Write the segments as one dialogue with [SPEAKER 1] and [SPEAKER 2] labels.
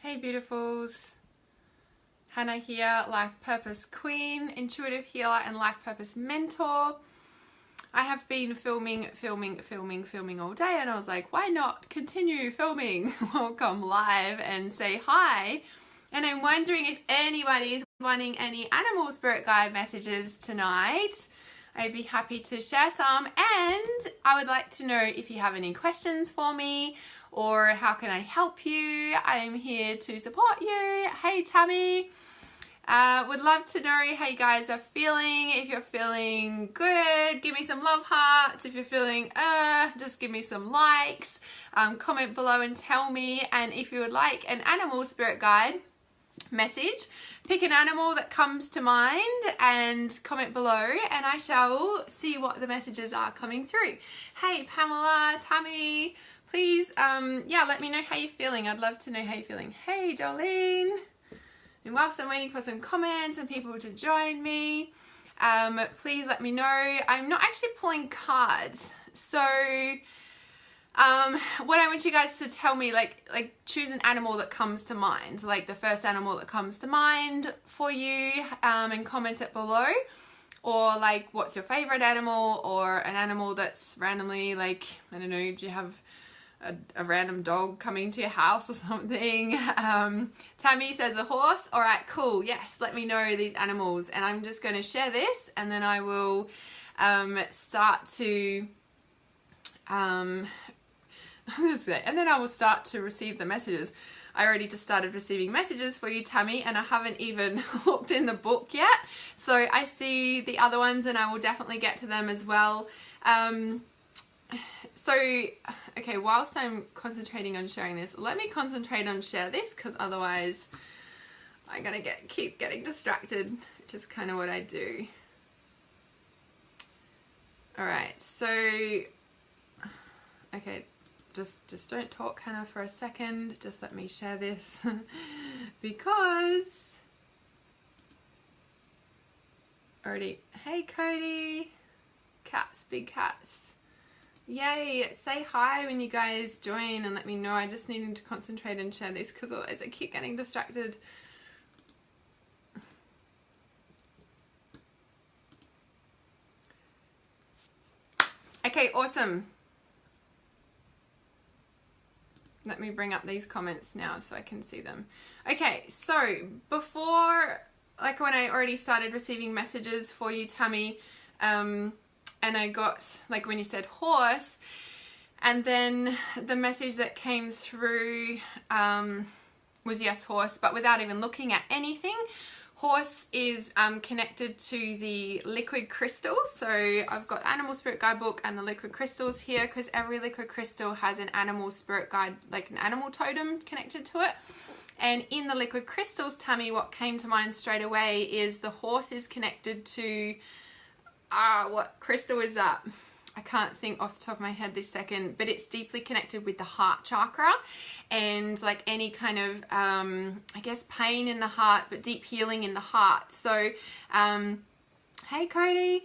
[SPEAKER 1] Hey beautifuls, Hannah here, Life Purpose Queen, Intuitive Healer and Life Purpose Mentor. I have been filming all day and I was like, why not continue filming? Welcome live and say hi. And I'm wondering if anybody is wanting any animal spirit guide messages tonight. I'd be happy to share some, and I would like to know if you have any questions for me or how can I help you. I'm here to support you. Hey Tammy, would love to know how you guys are feeling. If you're feeling good, give me some love hearts. If you're feeling just give me some likes. Comment below and tell me. And if you would like an animal spirit guide message, pick an animal that comes to mind and comment below and I shall see what the messages are coming through. Hey Pamela, Tammy, please yeah, let me know how you're feeling. I'd love to know how you're feeling. Hey Jolene, and whilst I'm waiting for some comments and people to join me, please let me know. I'm not actually pulling cards, so what I want you guys to tell me, like choose an animal that comes to mind, like the first animal that comes to mind for you, and comment it below. Or like, what's your favorite animal, or an animal that's randomly, like, I don't know, do you have a random dog coming to your house or something? Tammy says a horse. All right, cool. Yes, let me know these animals, and I'm just going to share this, and then I will start to and then I will start to receive the messages. I already just started receiving messages for you, Tammy, and I haven't even looked in the book yet. So I see the other ones and I will definitely get to them as well. So, okay, whilst I'm concentrating on sharing this, let me concentrate on share this, because otherwise I'm going to keep getting distracted, which is kind of what I do. All right, so, okay. Just don't talk, Hannah, for a second. Just let me share this because already. Hey Cody, cats, big cats. Yay! Say hi when you guys join and let me know. I just needed to concentrate and share this because otherwise I keep getting distracted. Okay, awesome. Let me bring up these comments now so I can see them. Okay, so before, like when I already started receiving messages for you, Tammy, and I got, like when you said horse, and then the message that came through was yes, horse, but without even looking at anything. Horse is connected to the liquid crystal. So I've got Animal Spirit Guidebook and the liquid crystals here, because every liquid crystal has an animal spirit guide, like an animal totem connected to it. And in the liquid crystals, Tammy, what came to mind straight away is the horse is connected to, what crystal is that? I can't think off the top of my head this second, but it's deeply connected with the heart chakra and like any kind of, I guess, pain in the heart, but deep healing in the heart. So, hey Cody.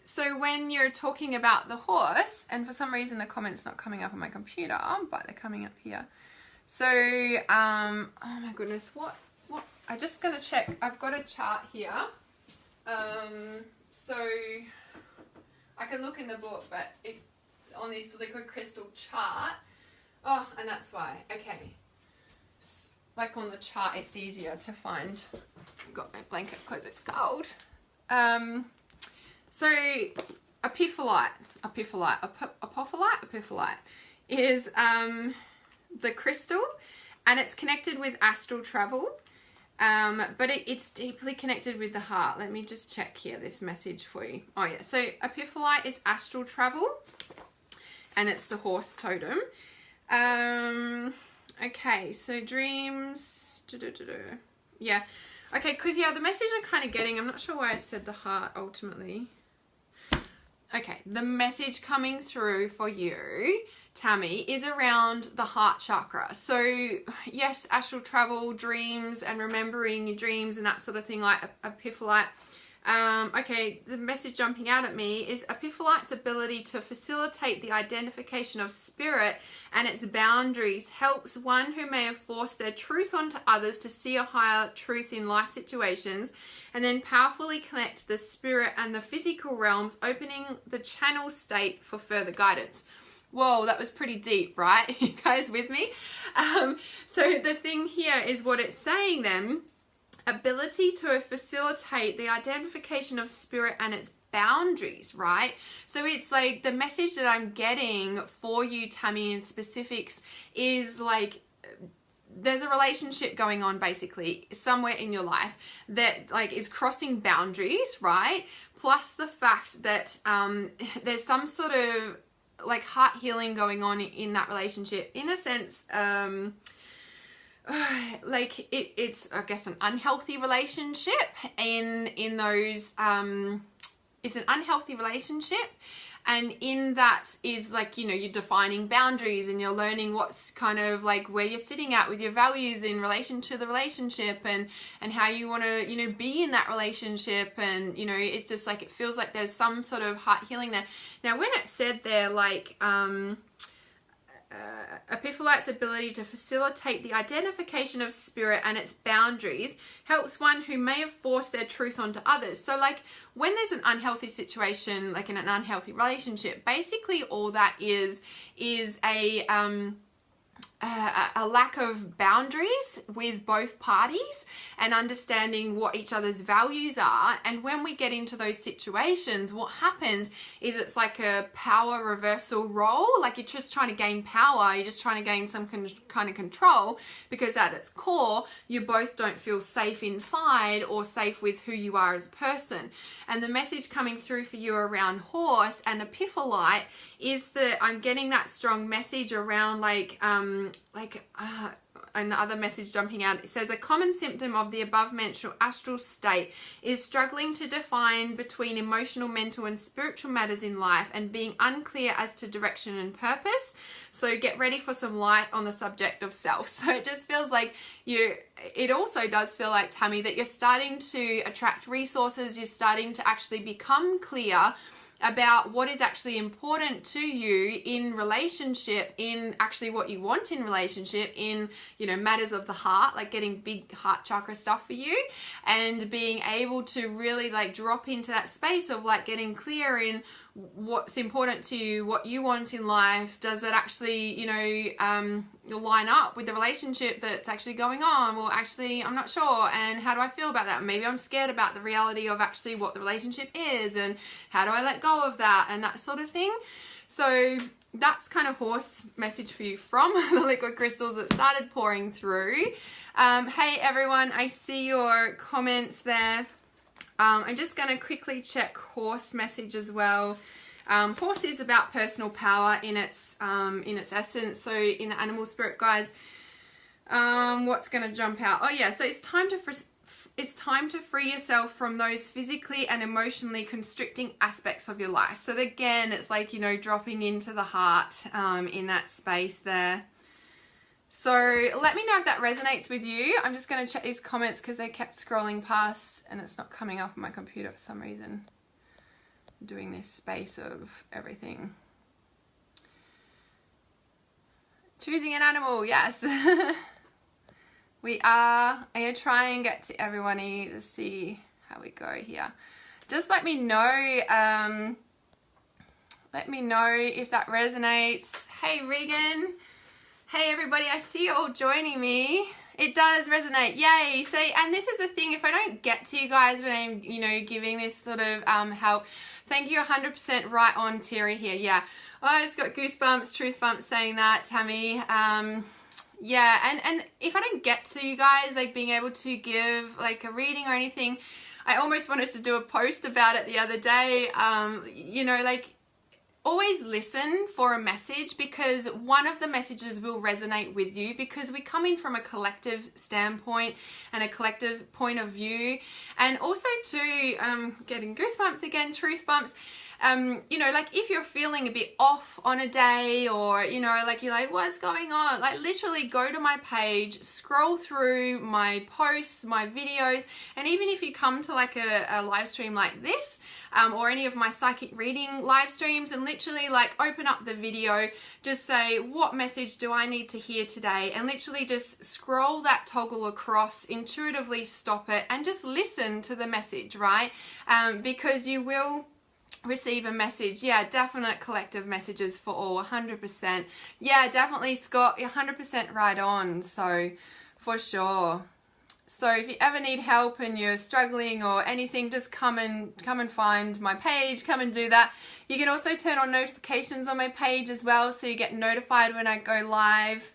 [SPEAKER 1] So when you're talking about the horse, and for some reason the comment's not coming up on my computer, but they're coming up here. So, oh my goodness, what, I'm just going to check. I've got a chart here. So I can look in the book, but on this liquid crystal chart, oh, and that's why, okay, like on the chart it's easier to find. I've got my blanket because it's cold. So apophyllite is the crystal, and it's connected with astral travel. But it's deeply connected with the heart. Let me just check here this message for you. Oh yeah, so apophyllite is astral travel, and it's the horse totem. Okay, so dreams. Yeah, okay, because yeah, the message I'm kind of getting, I'm not sure why I said the heart ultimately. Okay, the message coming through for you, Tammy, is around the heart chakra. So yes, astral travel, dreams, and remembering your dreams and that sort of thing, like apophyllite. Okay, the message jumping out at me is Epiphyllite's ability to facilitate the identification of spirit and its boundaries helps one who may have forced their truth onto others to see a higher truth in life situations and then powerfully connect the spirit and the physical realms, opening the channel state for further guidance. Whoa, that was pretty deep, right? You guys with me? So the thing here is what it's saying then, ability to facilitate the identification of spirit and its boundaries, right? So it's like the message that I'm getting for you, Tammy, in specifics is like, there's a relationship going on basically somewhere in your life that like is crossing boundaries, right? Plus the fact that there's some sort of like heart healing going on in that relationship, in a sense. Like it's I guess an unhealthy relationship in those it's an unhealthy relationship, and in that is like, you know, you're defining boundaries and you're learning what's kind of like where you're sitting at with your values in relation to the relationship and how you want to, you know, be in that relationship. And, you know, it's just like, it feels like there's some sort of heart healing there. Now, when it said there, like, Epiphyllite's ability to facilitate the identification of spirit and its boundaries helps one who may have forced their truth onto others. So like when there's an unhealthy situation, like in an unhealthy relationship, basically all that is a lack of boundaries with both parties and understanding what each other's values are. And when we get into those situations, what happens is it's like a power reversal role. Like you're just trying to gain power, you're just trying to gain some kind of control, because at its core you both don't feel safe inside or safe with who you are as a person. And the message coming through for you around horse and Epiphyllite is that I'm getting that strong message around and the other message jumping out, it says a common symptom of the above mentioned astral state is struggling to define between emotional, mental and spiritual matters in life and being unclear as to direction and purpose. So get ready for some light on the subject of self. So it just feels like it also does feel like, Tammy, that you're starting to attract resources, you're starting to actually become clear about what is actually important to you in relationship, in actually what you want in relationship, in, you know, matters of the heart, like getting big heart chakra stuff for you, and being able to really like drop into that space of like getting clear in what's important to you, what you want in life. Does it actually, you know, line up with the relationship that's actually going on? Well, actually, I'm not sure. And how do I feel about that? Maybe I'm scared about the reality of actually what the relationship is, and how do I let go of that, and that sort of thing. So that's kind of horse message for you from the liquid crystals that started pouring through. Hey everyone, I see your comments there. I'm just going to quickly check horse message as well. Horse is about personal power in its essence. So in the animal spirit guides, what's going to jump out? Oh yeah, so it's time to free yourself from those physically and emotionally constricting aspects of your life. So again, it's like, you know, dropping into the heart in that space there. So let me know if that resonates with you. I'm just going to check these comments because they kept scrolling past and it's not coming up on my computer for some reason. I'm doing this space of everything. Choosing an animal, yes. We are. I'm going to try and get to everyone to see how we go here. Just let me know. Let me know if that resonates. Hey, Regan. Hey everybody, I see you all joining me. It does resonate, yay. So, and this is the thing, if I don't get to you guys when I'm, you know, giving this sort of help, thank you 100% right on, Terry here, yeah. Oh, I just got goosebumps, truth bumps saying that, Tammy. Yeah, and if I don't get to you guys, like being able to give like a reading or anything, I almost wanted to do a post about it the other day, you know, like, always listen for a message, because one of the messages will resonate with you, because we come in from a collective standpoint and a collective point of view. And also too, getting goosebumps again, truth bumps. you know, like if you're feeling a bit off on a day, or, you know, like you're like, what's going on? Like literally go to my page, scroll through my posts, my videos, and even if you come to like a live stream like this, or any of my psychic reading live streams, and literally like open up the video, just say, what message do I need to hear today? And literally just scroll that toggle across, intuitively stop it, and just listen to the message, right? Because you will receive a message. Yeah, definite collective messages for all, 100%. Yeah, definitely, Scott, you're 100% right on. So for sure. So if you ever need help and you're struggling or anything, just come and find my page, come and do that. You can also turn on notifications on my page as well, so you get notified when I go live.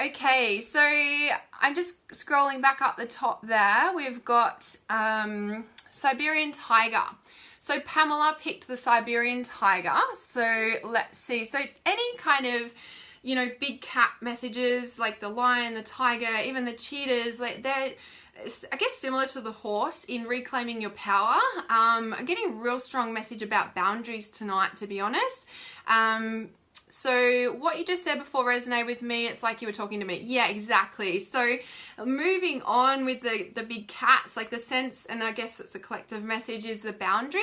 [SPEAKER 1] Okay, so I'm just scrolling back up the top there. We've got Siberian tiger. So Pamela picked the Siberian tiger. So let's see. So any kind of, you know, big cat messages like the lion, the tiger, even the cheetahs, like they're, I guess, similar to the horse in reclaiming your power. I'm getting a real strong message about boundaries tonight, to be honest. So what you just said before resonated with me. It's like you were talking to me. Yeah, exactly. So moving on with the big cats, like the sense, and I guess it's a collective message, is the boundaries.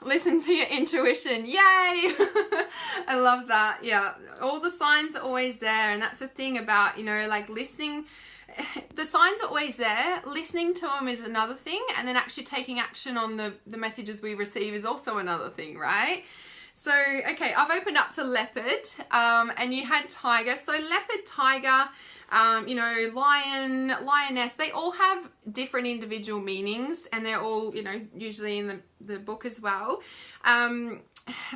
[SPEAKER 1] Listen to your intuition. Yay! I love that. Yeah, all the signs are always there, and that's the thing about, you know, like listening. The signs are always there. Listening to them is another thing, and then actually taking action on the messages we receive is also another thing, right? So, okay, I've opened up to leopard, and you had tiger. So leopard, tiger, you know, lion, lioness, they all have different individual meanings, and they're all, you know, usually in the book as well.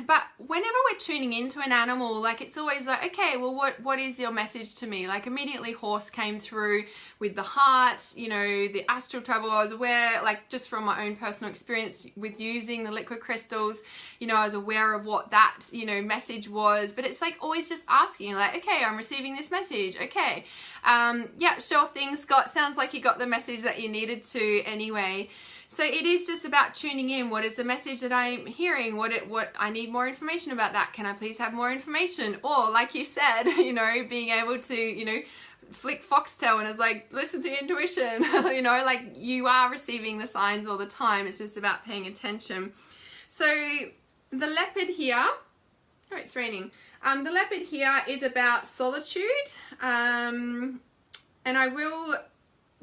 [SPEAKER 1] But whenever we're tuning into an animal, like it's always like, okay, well, what is your message to me? Like immediately horse came through with the heart, you know, the astral travel. I was aware, like just from my own personal experience with using the liquid crystals, you know, I was aware of what that, you know, message was. But it's like always just asking, like, okay, I'm receiving this message. Okay. Yeah, sure thing, Scott. Sounds like you got the message that you needed to anyway. So it is just about tuning in. What is the message that I'm hearing? What I need more information about that. Can I please have more information? Or like you said, you know, being able to, you know, flick Foxtel and it's like, listen to your intuition. You know, like you are receiving the signs all the time. It's just about paying attention. So the leopard here, oh, it's raining. The leopard here is about solitude. And I will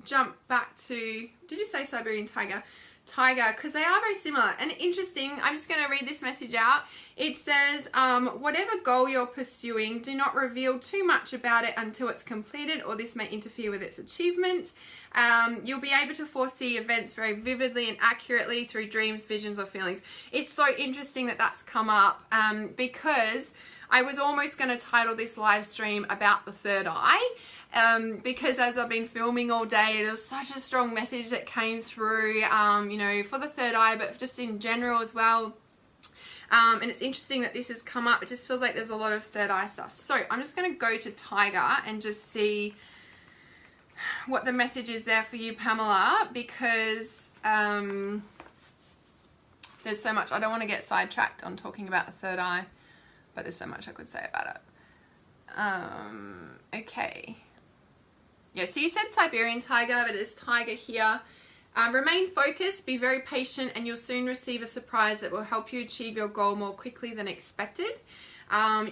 [SPEAKER 1] jump back to, did you say Siberian tiger? Tiger, because they are very similar and interesting. I'm just going to read this message out. It says, whatever goal you're pursuing, do not reveal too much about it until it's completed, or this may interfere with its achievement. You'll be able to foresee events very vividly and accurately through dreams, visions, or feelings. It's so interesting that that's come up, because I was almost going to title this live stream about the third eye. Because as I've been filming all day, there was such a strong message that came through, you know, for the third eye, but just in general as well. And it's interesting that this has come up. It just feels like there's a lot of third eye stuff. So I'm just going to go to tiger and just see what the message is there for you, Pamela, because there's so much. I don't want to get sidetracked on talking about the third eye, but there's so much I could say about it. Okay. Yeah, so you said Siberian tiger, but it's tiger here. Remain focused, be very patient, and you'll soon receive a surprise that will help you achieve your goal more quickly than expected.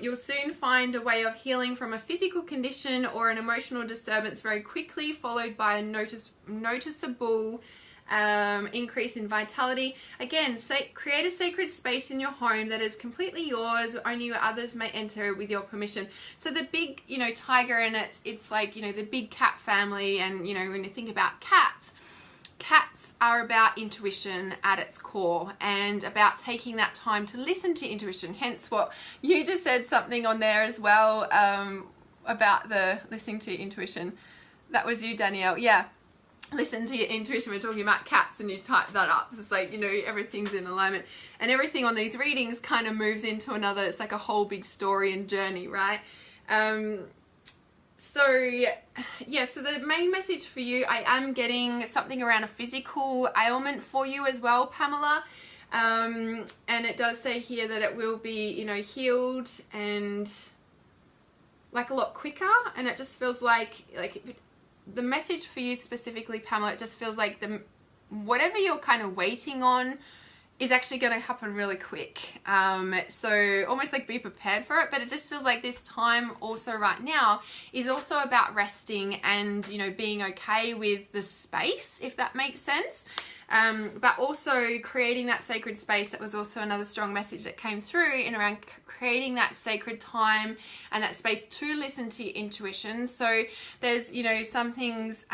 [SPEAKER 1] You'll soon find a way of healing from a physical condition or an emotional disturbance very quickly, followed by a noticeable increase in vitality. Again, create a sacred space in your home that is completely yours, only others may enter with your permission. So the big, you know, tiger, and it's like, you know, the big cat family, and, you know, when you think about cats are about intuition at its core, and about taking that time to listen to intuition. Hence what you just said, something on there as well, about the listening to your intuition. That was you, Danielle. Yeah. Listen to your intuition. We're talking about cats, and you type that up. It's like, you know, everything's in alignment, and everything on these readings kind of moves into another. It's like a whole big story and journey, right? So yeah, so the main message for you, I am getting something around a physical ailment for you as well, Pamela. And it does say here that it will be, you know, healed and like a lot quicker. And it just feels like the message for you specifically, Pamela, it just feels like whatever you're kind of waiting on is actually going to happen really quick. So almost like be prepared for it, but it just feels like this time also right now is also about resting and, you know, being okay with the space, if that makes sense. But also creating that sacred space. That was also another strong message that came through in around creating that sacred time and that space to listen to your intuition. So there's, you know, some things,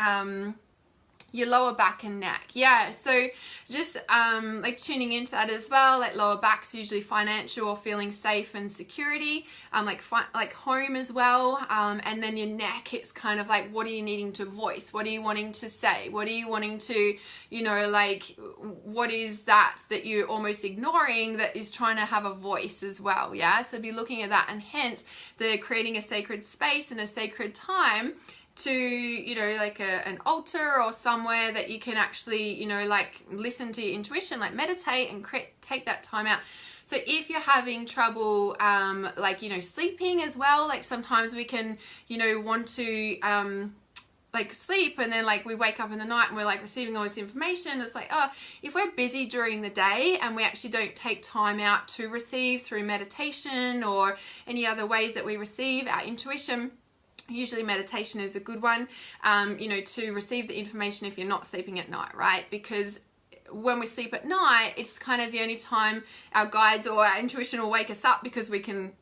[SPEAKER 1] your lower back and neck. Yeah, so just like tuning into that as well. Like lower back's usually financial or feeling safe and security, like home as well. And then your neck, it's kind of like, what are you needing to voice? What are you wanting to say? What are you wanting to, you know, like what is that you're almost ignoring that is trying to have a voice as well? Yeah, so be looking at that, and hence the creating a sacred space and a sacred time to, you know, like an altar or somewhere that you can actually, you know, like listen to your intuition, like meditate and take that time out. So if you're having trouble, like, you know, sleeping as well, like sometimes we can, you know, want to, like sleep, and then like we wake up in the night and we're like receiving all this information. It's like, oh, if we're busy during the day and we actually don't take time out to receive through meditation or any other ways that we receive our intuition, usually meditation is a good one, you know, to receive the information if you're not sleeping at night, right? Because when we sleep at night, it's kind of the only time our guides or our intuition will wake us up, because we're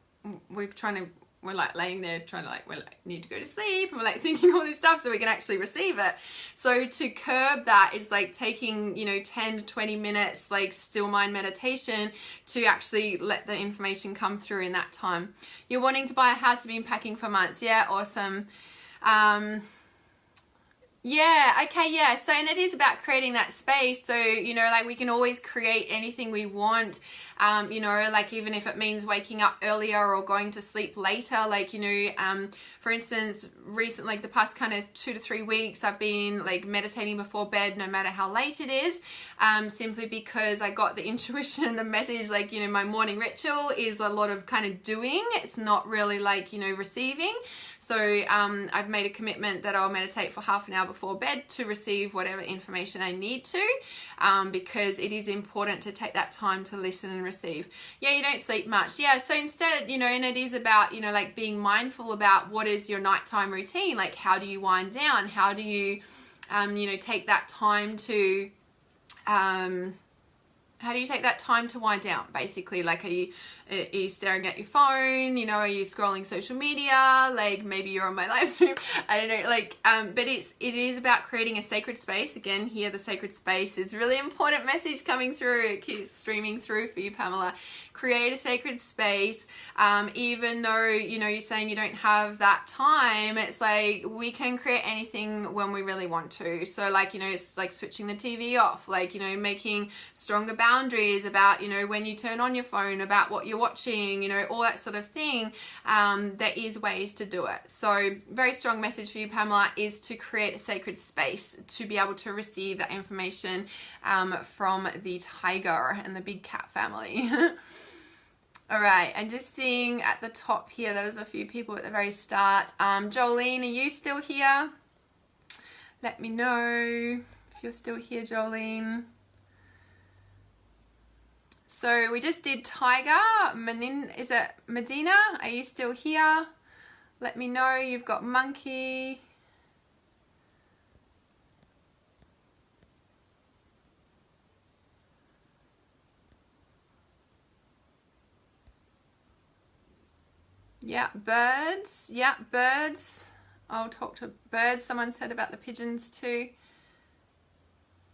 [SPEAKER 1] like laying there trying to like, we need to go to sleep, and we're like thinking all this stuff so we can actually receive it. So to curb that, it's like taking, you know, 10 to 20 minutes like still mind meditation to actually let the information come through in that time. You're wanting to buy a house, you've been packing for months. Yeah, awesome. Yeah, okay, yeah. So, and it is about creating that space. So, you know, like we can always create anything we want, you know, like even if it means waking up earlier or going to sleep later, like, you know, for instance, recently, like the past kind of 2 to 3 weeks, I've been like meditating before bed, no matter how late it is, simply because I got the intuition, the message, like, you know, my morning ritual is a lot of kind of doing. It's not really like, you know, receiving. So I've made a commitment that I'll meditate for half an hour before bed to receive whatever information I need to, because it is important to take that time to listen and receive. Yeah, you don't sleep much. Yeah, so instead, you know, and it is about, you know, like being mindful about what is your nighttime routine, like how do you wind down? How do you, you know, take that time to, how do you take that time to wind down, basically? Like, are you staring at your phone? You know, are you scrolling social media? Like, maybe you're on my live stream. I don't know. Like, but it is about creating a sacred space. Again, here, the sacred space is really important message coming through. It keeps streaming through for you, Pamela. Create a sacred space. Even though, you know, you're saying you don't have that time, it's like we can create anything when we really want to. So, like, you know, it's like switching the TV off, like, you know, making stronger boundaries about, you know, when you turn on your phone, about what you're watching, you know, all that sort of thing. There is ways to do it. So very strong message for you, Pamela, is to create a sacred space to be able to receive that information from the tiger and the big cat family. All right, and just seeing at the top here, there was a few people at the very start. Jolene, are you still here? Let me know if you're still here, Jolene. So we just did tiger. Is it Medina? Are you still here? Let me know. You've got monkey. Yeah, birds. Yeah, birds. I'll talk to birds. Someone said about the pigeons too.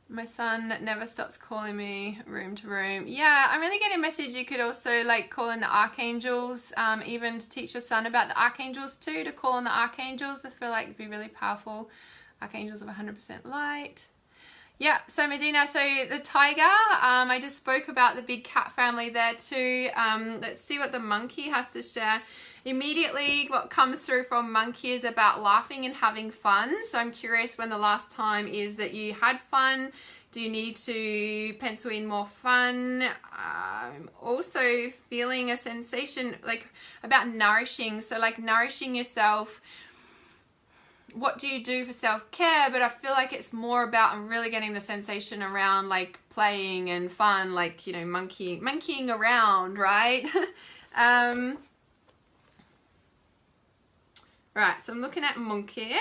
[SPEAKER 1] My son never stops calling me room to room. Yeah, I'm really getting a message. You could also like call in the archangels, even to teach your son about the archangels too, to call on the archangels. I feel like it'd be really powerful. Archangels of 100% light. Yeah, so Medina, so the tiger, I just spoke about the big cat family there too. Let's see what the monkey has to share. Immediately what comes through from monkey is about laughing and having fun. So I'm curious when the last time is that you had fun. Do you need to pencil in more fun? Also feeling a sensation like about nourishing. So like nourishing yourself. What do you do for self-care? But I feel like it's more about, I'm really getting the sensation around like playing and fun, like, you know, monkeying around, right? Right, so I'm looking at monkey.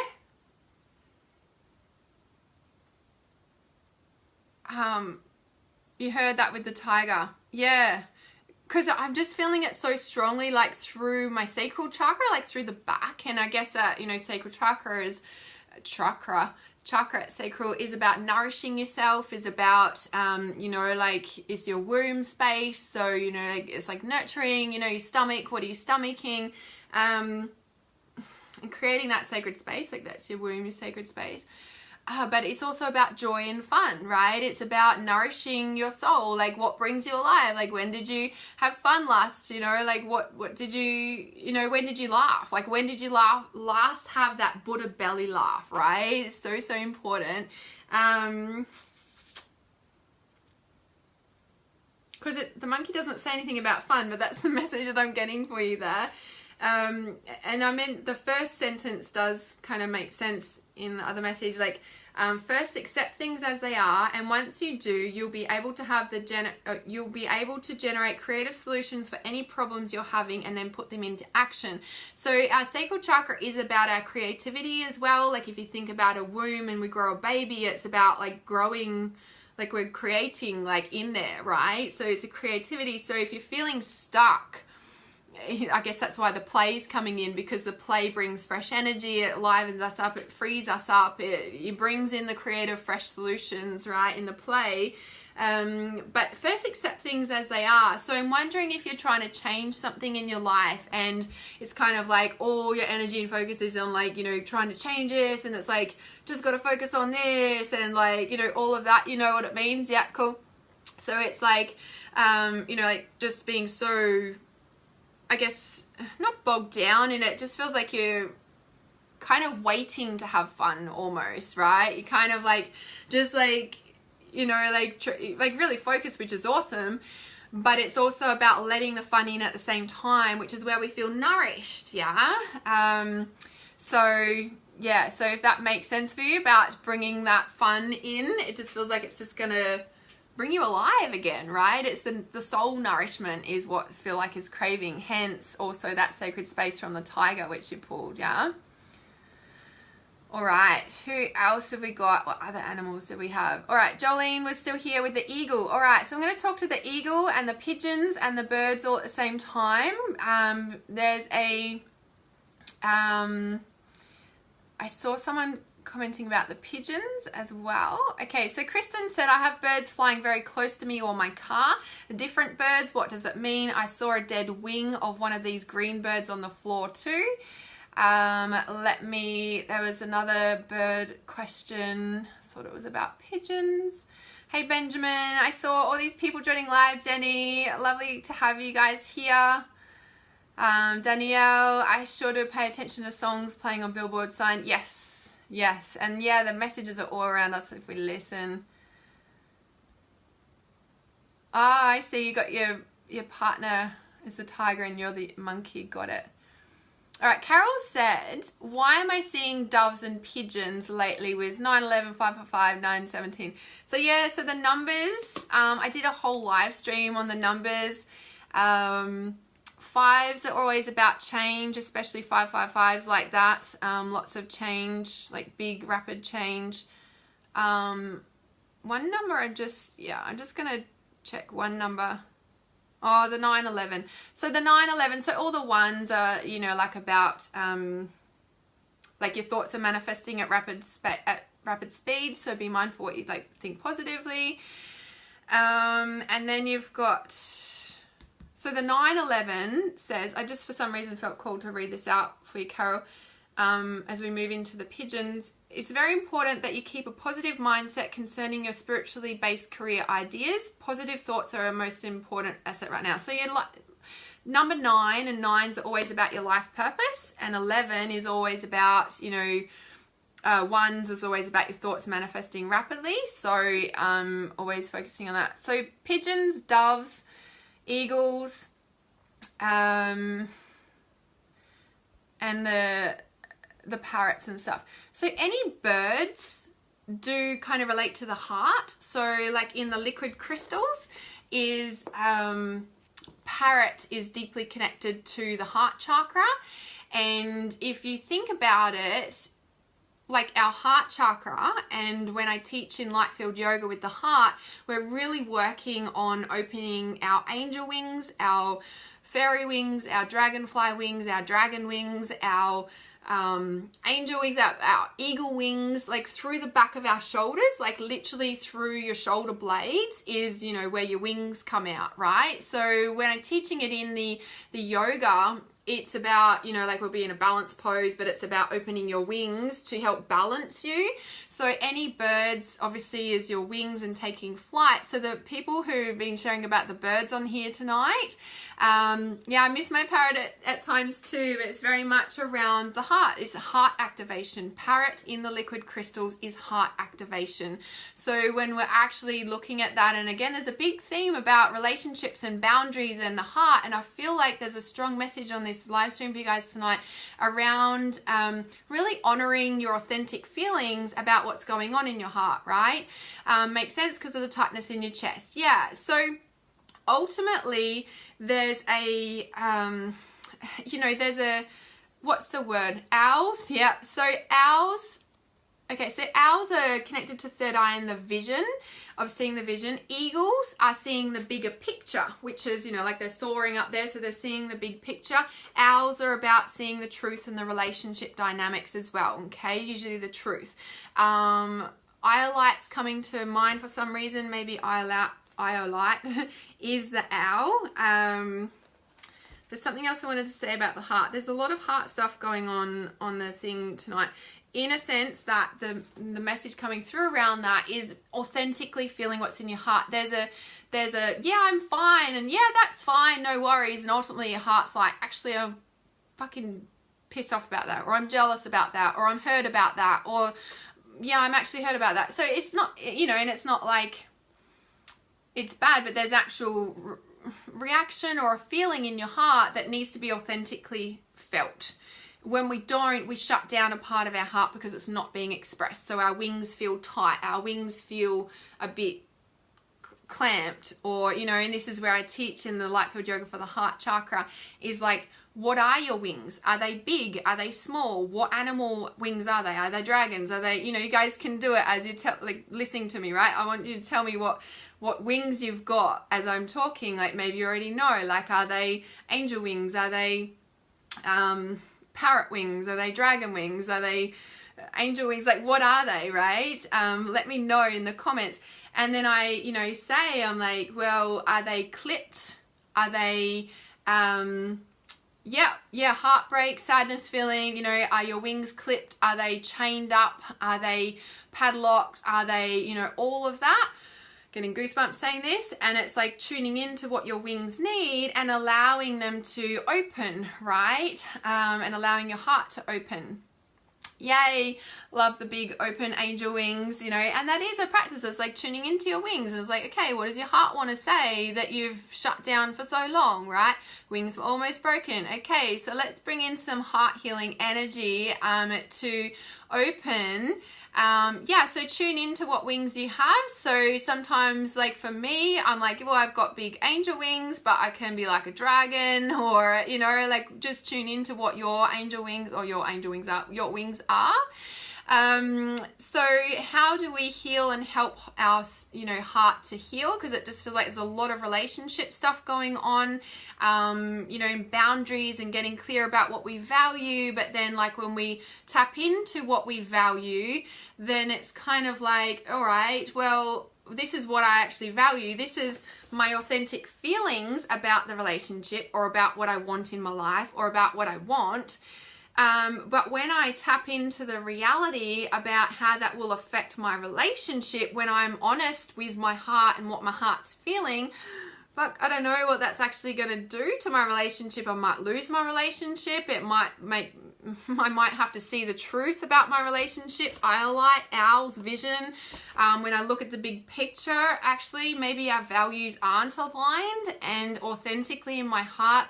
[SPEAKER 1] You heard that with the tiger. Yeah. Because I'm just feeling it so strongly, like through my sacral chakra, like through the back. And I guess that, you know, sacral chakra is chakra sacral is about nourishing yourself, is about, you know, like is your womb space. So, you know, like, it's like nurturing, you know, your stomach, what are you stomaching? And creating that sacred space, like that's your womb, your sacred space. But it's also about joy and fun, right? It's about nourishing your soul. Like what brings you alive? Like when did you have fun last? You know, like what did you know, when did you laugh? Like when did you last have that Buddha belly laugh, right? It's so, so important. Because the monkey doesn't say anything about fun, but that's the message that I'm getting for you there. And I mean, the first sentence does kind of make sense in the other message, like first accept things as they are, and once you do, you'll be able to have you'll be able to generate creative solutions for any problems you're having and then put them into action. So our sacral chakra is about our creativity as well. Like if you think about a womb and we grow a baby, it's about like growing, like we're creating like in there, right? So it's a creativity. So if you're feeling stuck, I guess that's why the play is coming in, because the play brings fresh energy, it livens us up, it frees us up, it brings in the creative fresh solutions, right, in the play. But first accept things as they are. So I'm wondering if you're trying to change something in your life and it's kind of like all your energy and focus is on like, you know, trying to change this, and it's like just got to focus on this and like, you know, all of that, you know what it means. Yeah, cool. So it's like, you know, like just being so, I guess, not bogged down in it, just feels like you're kind of waiting to have fun almost, right? You kind of like, just like, you know, like really focused, which is awesome, but it's also about letting the fun in at the same time, which is where we feel nourished, yeah? So, yeah, so if that makes sense for you about bringing that fun in, it just feels like it's just gonna bring you alive again, right? It's the soul nourishment is what I feel like is craving, hence also that sacred space from the tiger which you pulled, yeah? All right, who else have we got? What other animals do we have? All right, Jolene was still here with the eagle. All right, so I'm going to talk to the eagle and the pigeons and the birds all at the same time. There's a, I saw someone commenting about the pigeons as well. Okay, so Kristen said, I have birds flying very close to me or my car. Different birds, what does it mean? I saw a dead wing of one of these green birds on the floor too. There was another bird question, thought it was about pigeons. Hey Benjamin, I saw all these people joining live. Jenny, lovely to have you guys here. Danielle, I sure do pay attention to songs playing on billboard sign. Yes, and yeah, the messages are all around us if we listen. Ah, I see, you got your partner is the tiger and you're the monkey, got it. All right, Carol said, why am I seeing doves and pigeons lately with 911, 555, 917? So yeah, so the numbers, I did a whole live stream on the numbers. Fives are always about change, especially 555s like that. Lots of change, like big rapid change. One number I'm just gonna check one number. Oh, the 911. So the 911, so all the ones are, you know, like about like your thoughts are manifesting at rapid speed, so be mindful what you like, think positively. And then you've got, so the 911 says, I just for some reason felt called to read this out for you, Carol. as we move into the pigeons. It's very important that you keep a positive mindset concerning your spiritually based career ideas. Positive thoughts are our most important asset right now. So you're like number 9, and 9's always about your life purpose, and 11 is always about, you know, 1's is always about your thoughts manifesting rapidly. So always focusing on that. So pigeons, doves, eagles, and the parrots and stuff. So any birds do kind of relate to the heart. So like in the liquid crystals is parrot is deeply connected to the heart chakra. And if you think about it, like our heart chakra, and when I teach in Lightfield Yoga with the heart, we're really working on opening our angel wings, our fairy wings, our dragonfly wings, our dragon wings, our angel wings, our eagle wings, like through the back of our shoulders, like literally through your shoulder blades is, you know, where your wings come out, right? So when I'm teaching it in the yoga, it's about, you know, like we'll be in a balance pose, but it's about opening your wings to help balance you. So any birds obviously is your wings and taking flight. So the people who've been sharing about the birds on here tonight, yeah, I miss my parrot at times too, but it's very much around the heart. It's a heart activation. Parrot in the liquid crystals is heart activation. So when we're actually looking at that, and again, there's a big theme about relationships and boundaries and the heart, and I feel like there's a strong message on this live stream for you guys tonight around really honoring your authentic feelings about what's going on in your heart, right? Makes sense because of the tightness in your chest. Yeah, so ultimately there's a you know, there's a, what's the word, owls. Yeah, so owls, okay, so owls are connected to third eye and the vision of seeing the vision. Eagles are seeing the bigger picture, which is, you know, like they're soaring up there, so they're seeing the big picture. Owls are about seeing the truth and the relationship dynamics as well, okay, usually the truth. Iolite's coming to mind for some reason, maybe Iolite is the owl. There's something else I wanted to say about the heart. There's a lot of heart stuff going on the thing tonight. In a sense that the message coming through around that is authentically feeling what's in your heart. There's a yeah, I'm fine, and yeah, that's fine, no worries, and ultimately your heart's like, actually I'm fucking pissed off about that, or I'm jealous about that, or I'm hurt about that, or yeah, I'm actually hurt about that. So it's not, you know, and it's not like it's bad, but there's actual reaction or a feeling in your heart that needs to be authentically felt. When we don't, we shut down a part of our heart because it's not being expressed. So our wings feel tight, our wings feel a bit clamped, or, you know, and this is where I teach in the Lightfield Yoga for the heart chakra, is like, what are your wings? Are they big? Are they small? What animal wings are they? Are they dragons? Are they, you know, you guys can do it as you're like listening to me, right? I want you to tell me what wings you've got as I'm talking. Like maybe you already know, like, are they angel wings? Are they parrot wings? Are they dragon wings? Are they angel wings? Like, what are they, right? Let me know in the comments. And then I, you know, say, I'm like, well, are they clipped? Are they, yeah, heartbreak, sadness feeling, you know, are your wings clipped? Are they chained up? Are they padlocked? Are they, you know, all of that? Getting goosebumps saying this, and it's like tuning into what your wings need and allowing them to open, right? And allowing your heart to open. Yay, love the big open angel wings, you know, and that is a practice. It's like tuning into your wings. It's like, okay, what does your heart want to say that you've shut down for so long, right? Wings were almost broken. Okay, so let's bring in some heart healing energy to open. Yeah, so tune into what wings you have. So sometimes, like for me, I'm like, well, I've got big angel wings, but I can be like a dragon, or, you know, like just tune into what your angel wings or your wings are. So how do we heal and help our, you know, heart to heal? Because it just feels like there's a lot of relationship stuff going on, you know, boundaries and getting clear about what we value. But then like when we tap into what we value, then it's kind of like, all right, well, this is what I actually value. This is my authentic feelings about the relationship, or about what I want in my life, or about what I want. But when I tap into the reality about how that will affect my relationship, when I'm honest with my heart and what my heart's feeling, fuck, I don't know what that's actually going to do to my relationship. I might lose my relationship. It might make, I might have to see the truth about my relationship. Iolite, Owl's vision. When I look at the big picture, actually, maybe our values aren't aligned, and authentically in my heart,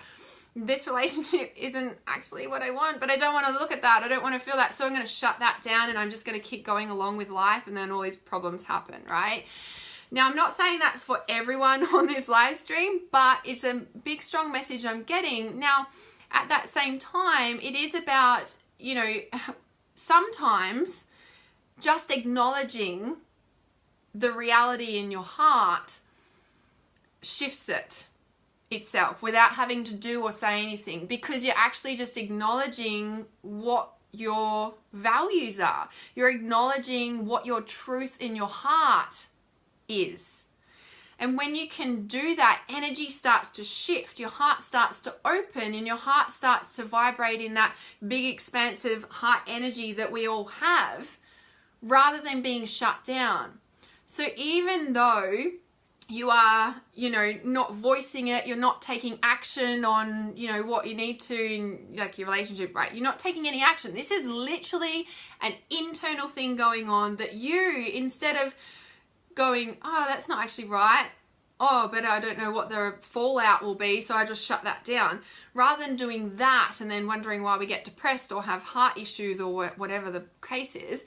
[SPEAKER 1] this relationship isn't actually what I want, but I don't want to look at that. I don't want to feel that. So I'm going to shut that down, and I'm just going to keep going along with life, and then all these problems happen, right? Now, I'm not saying that's for everyone on this live stream, but it's a big, strong message I'm getting. Now, at that same time, it is about, you know, sometimes just acknowledging the reality in your heart shifts it itself without having to do or say anything, because you're actually just acknowledging what your values are. You're acknowledging what your truth in your heart is. And when you can do that, energy starts to shift. Your heart starts to open, and your heart starts to vibrate in that big, expansive heart energy that we all have, rather than being shut down. So even though you are, you know, not voicing it, you're not taking action on, you know, what you need to in like your relationship, right? You're not taking any action. This is literally an internal thing going on that you, instead of going, oh, that's not actually right, oh, but I don't know what the fallout will be, so I just shut that down. Rather than doing that and then wondering why we get depressed or have heart issues or whatever the case is,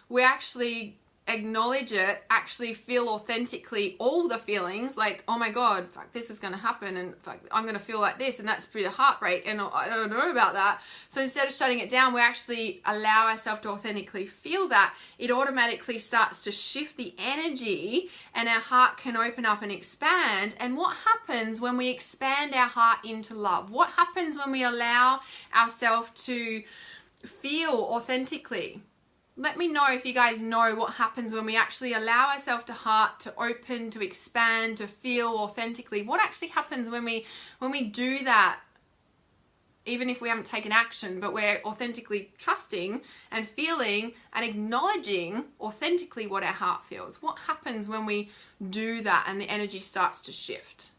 [SPEAKER 1] we actually acknowledge it, actually feel authentically all the feelings, like, oh my god, fuck, this is going to happen, and fuck, I'm going to feel like this, and that's pretty heart rate, and I don't know about that. So instead of shutting it down, we actually allow ourselves to authentically feel that. It automatically starts to shift the energy, and our heart can open up and expand. And what happens when we expand our heart into love? What happens when we allow ourselves to feel authentically? Let me know if you guys know what happens when we actually allow ourselves to open, to expand, to feel authentically. What actually happens when we do that, even if we haven't taken action, but we're authentically trusting and feeling and acknowledging authentically what our heart feels? What happens when we do that and the energy starts to shift?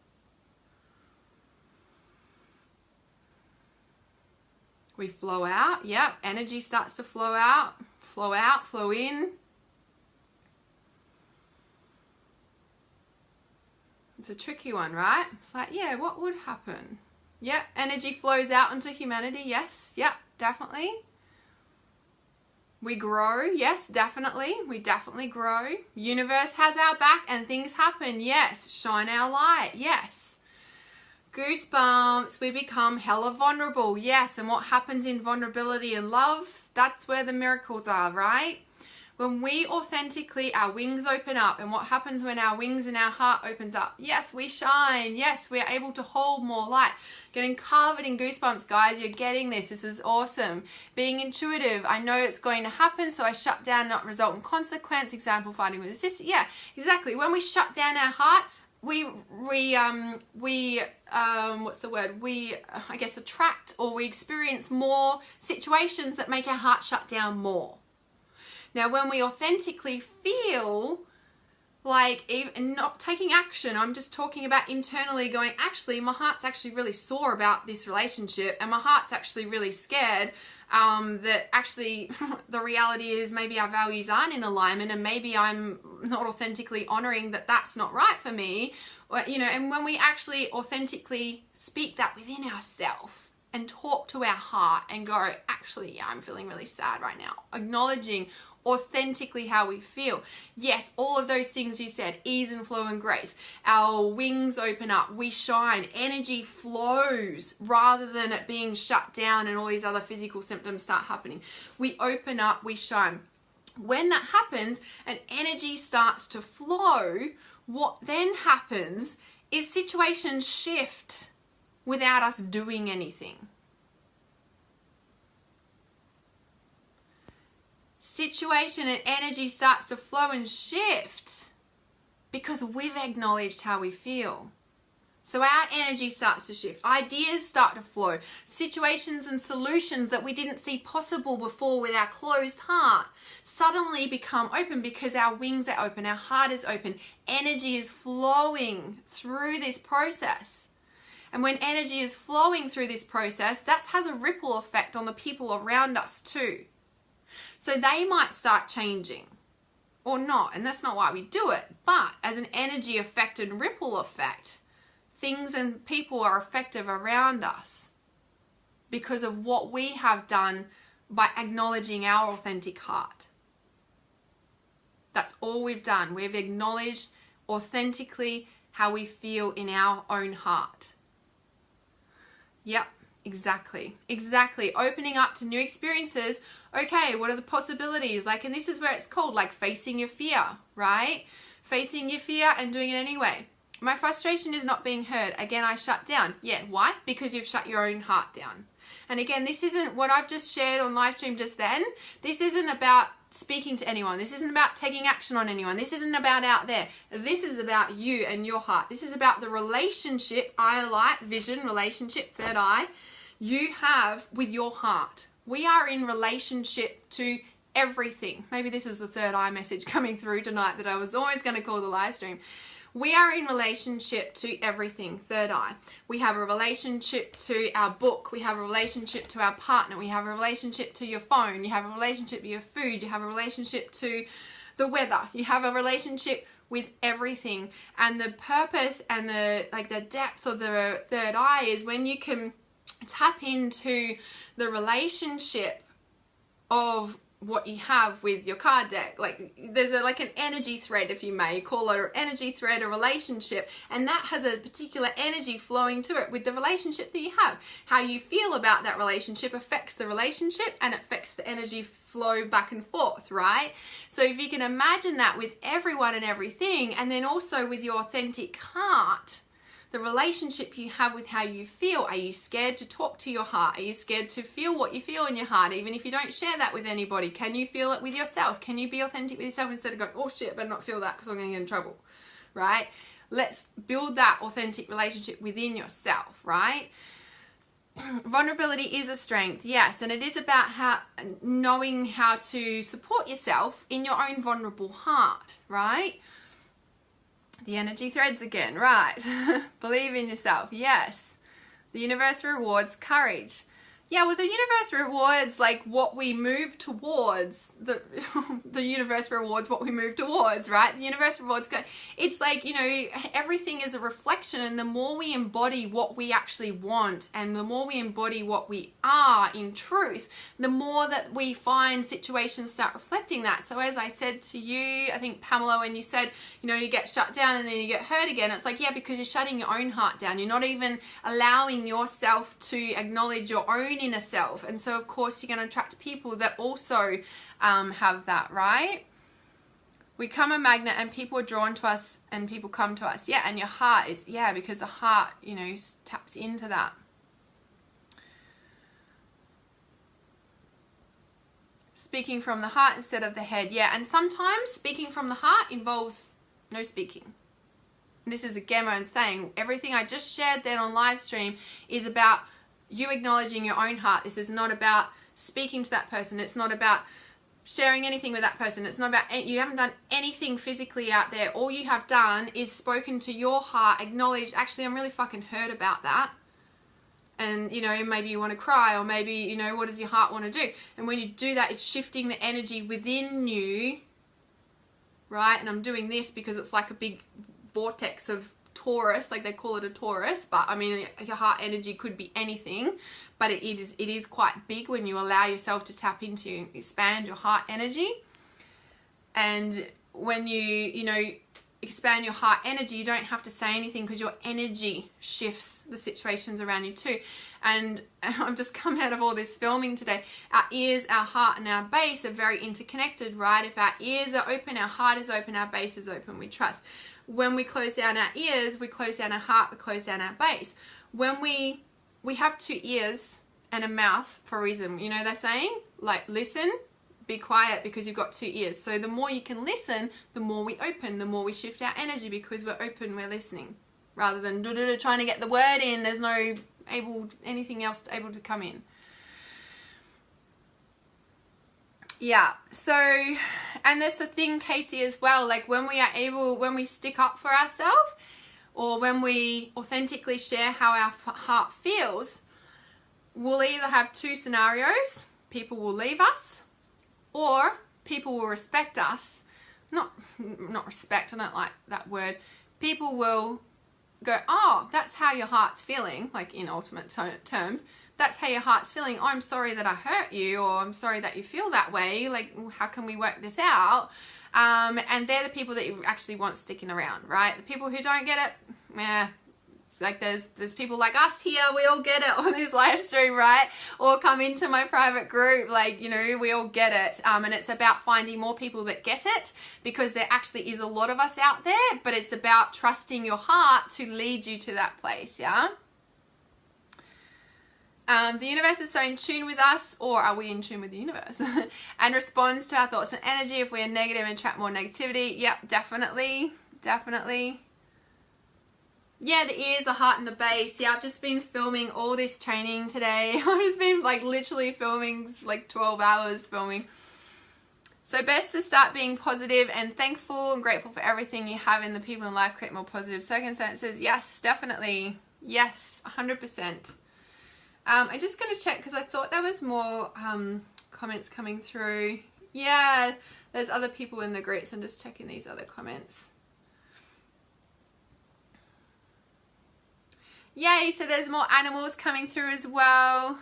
[SPEAKER 1] We flow out. Yep, energy starts to flow out. Flow out, flow in. It's a tricky one, right? It's like, yeah, what would happen? Yeah, energy flows out into humanity. Yes, yeah, definitely. We grow. Yes, definitely. We definitely grow. Universe has our back and things happen. Yes. Shine our light. Yes. Goosebumps. We become hella vulnerable. Yes. And what happens in vulnerability and love? That's where the miracles are, right? When we authentically, our wings open up. And what happens when our wings and our heart opens up? Yes, we shine. Yes, we are able to hold more light. Getting covered in goosebumps, guys. You're getting this. This is awesome. Being intuitive. I know it's going to happen, so I shut down, not result in consequence. Example, fighting with a sister. Yeah, exactly. When we shut down our heart, we I guess attract, or we experience more situations that make our heart shut down more. Now, when we authentically feel like, even not taking action, I'm just talking about internally going, actually, my heart's actually really sore about this relationship, and my heart's actually really scared that actually the reality is maybe our values aren't in alignment, and maybe I'm not authentically honoring that that's not right for me. Or, you know, and when we actually authentically speak that within ourselves and talk to our heart and go, actually, yeah, I'm feeling really sad right now, acknowledging authentically how we feel. Yes, all of those things you said, ease and flow and grace. Our wings open up, we shine, energy flows rather than it being shut down and all these other physical symptoms start happening. We open up, we shine. When that happens and energy starts to flow, what then happens is situations shift without us doing anything. Situation and energy starts to flow and shift because we've acknowledged how we feel. So our energy starts to shift. Ideas start to flow. Situations and solutions that we didn't see possible before with our closed heart suddenly become open because our wings are open, our heart is open. Energy is flowing through this process. And when energy is flowing through this process, that has a ripple effect on the people around us too. So they might start changing or not, and that's not why we do it. But as an energy affected ripple effect, things and people are effective around us because of what we have done by acknowledging our authentic heart. That's all we've done. We've acknowledged authentically how we feel in our own heart. Yep, exactly. Exactly. Opening up to new experiences. Okay, what are the possibilities? Like, and this is where it's called like facing your fear, right? Facing your fear and doing it anyway. My frustration is not being heard. Again, I shut down. Yeah, why? Because you've shut your own heart down. And again, this isn't what I've just shared on live stream just then. This isn't about speaking to anyone. This isn't about taking action on anyone. This isn't about out there. This is about you and your heart. This is about the relationship, eye, light, vision, relationship, third eye, you have with your heart. We are in relationship to everything. Maybe this is the third eye message coming through tonight that I was always going to call the live stream. We are in relationship to everything, third eye. We have a relationship to our book. We have a relationship to our partner. We have a relationship to your phone. You have a relationship to your food. You have a relationship to the weather. You have a relationship with everything. And the purpose and the depth of the third eye is when you can tap into the relationship of what you have with your card deck. Like there's an energy thread, if you may call it, or energy thread, a relationship, and that has a particular energy flowing to it with the relationship that you have. How you feel about that relationship affects the relationship and affects the energy flow back and forth, right? So if you can imagine that with everyone and everything, and then also with your authentic heart, the relationship you have with how you feel. Are you scared to talk to your heart? Are you scared to feel what you feel in your heart, even if you don't share that with anybody? Can you feel it with yourself? Can you be authentic with yourself instead of going, oh shit, I better not feel that because I'm going to get in trouble, right? Let's build that authentic relationship within yourself, right? Vulnerability is a strength, yes, and it is about knowing how to support yourself in your own vulnerable heart, right? The energy threads again, right? Believe in yourself, yes. The universe rewards courage. Yeah, well, the universe rewards like what we move towards. The universe rewards what we move towards, right? The universe rewards. It's like, you know, everything is a reflection, and the more we embody what we actually want, and the more we embody what we are in truth, the more that we find situations start reflecting that. So as I said to you, I think Pamela, when you said, you know, you get shut down and then you get hurt again, it's like, yeah, because you're shutting your own heart down. You're not even allowing yourself to acknowledge your own inner self, and so of course you're going to attract people that also have that, right? We become a magnet and people are drawn to us and people come to us. Yeah, and your heart is, yeah, because the heart, you know, taps into that. Speaking from the heart instead of the head. Yeah, and sometimes speaking from the heart involves no speaking. This is again what I'm saying. Everything I just shared then on live stream is about you acknowledging your own heart. This is not about speaking to that person. It's not about sharing anything with that person. It's not about, you haven't done anything physically out there. All you have done is spoken to your heart, acknowledged, actually, I'm really fucking hurt about that. And, you know, maybe you want to cry, or maybe, you know, what does your heart want to do? And when you do that, it's shifting the energy within you, right? And I'm doing this because it's like a big vortex of Taurus, like they call it a Taurus, but I mean your heart energy could be anything, but it is quite big when you allow yourself to tap into, expand your heart energy. And when you know, expand your heart energy, you don't have to say anything because your energy shifts the situations around you too. And I've just come out of all this filming today. Our ears, our heart, and our base are very interconnected, right? If our ears are open, our heart is open, our base is open, we trust. When we close down our ears, we close down our heart, we close down our base. When we have two ears and a mouth for a reason. You know they're saying? Like, listen, be quiet, because you've got two ears. So the more you can listen, the more we open, the more we shift our energy, because we're open, we're listening. rather than trying to get the word in. There's no anything else able to come in. Yeah, so, and there's the thing, Casey, as well, like when we stick up for ourselves, or when we authentically share how our heart feels, we'll either have two scenarios. People will leave us, or people will respect us. Not respect, I don't like that word. People will go, oh, that's how your heart's feeling, like in ultimate terms. That's how your heart's feeling. Oh, I'm sorry that I hurt you, or I'm sorry that you feel that way. Like, how can we work this out? And they're the people that you actually want sticking around, right? The people who don't get it, it's like there's people like us here, we all get it on this live stream, right? Or come into my private group, like, you know, we all get it. And it's about finding more people that get it, because there actually is a lot of us out there, but it's about trusting your heart to lead you to that place, yeah? The universe is so in tune with us, or are we in tune with the universe? And responds to our thoughts and energy. If we are negative and trap more negativity, yep, definitely. Yeah, the ears, the heart, and the base. Yeah, I've just been filming all this training today. I've just been like literally filming like 12 hours filming. So best to start being positive and thankful and grateful for everything you have in the people in life, create more positive circumstances. Yes, definitely. Yes, 100%. I'm just going to check because I thought there was more comments coming through. Yeah, there's other people in the group, so I'm just checking these other comments. Yay, so there's more animals coming through as well.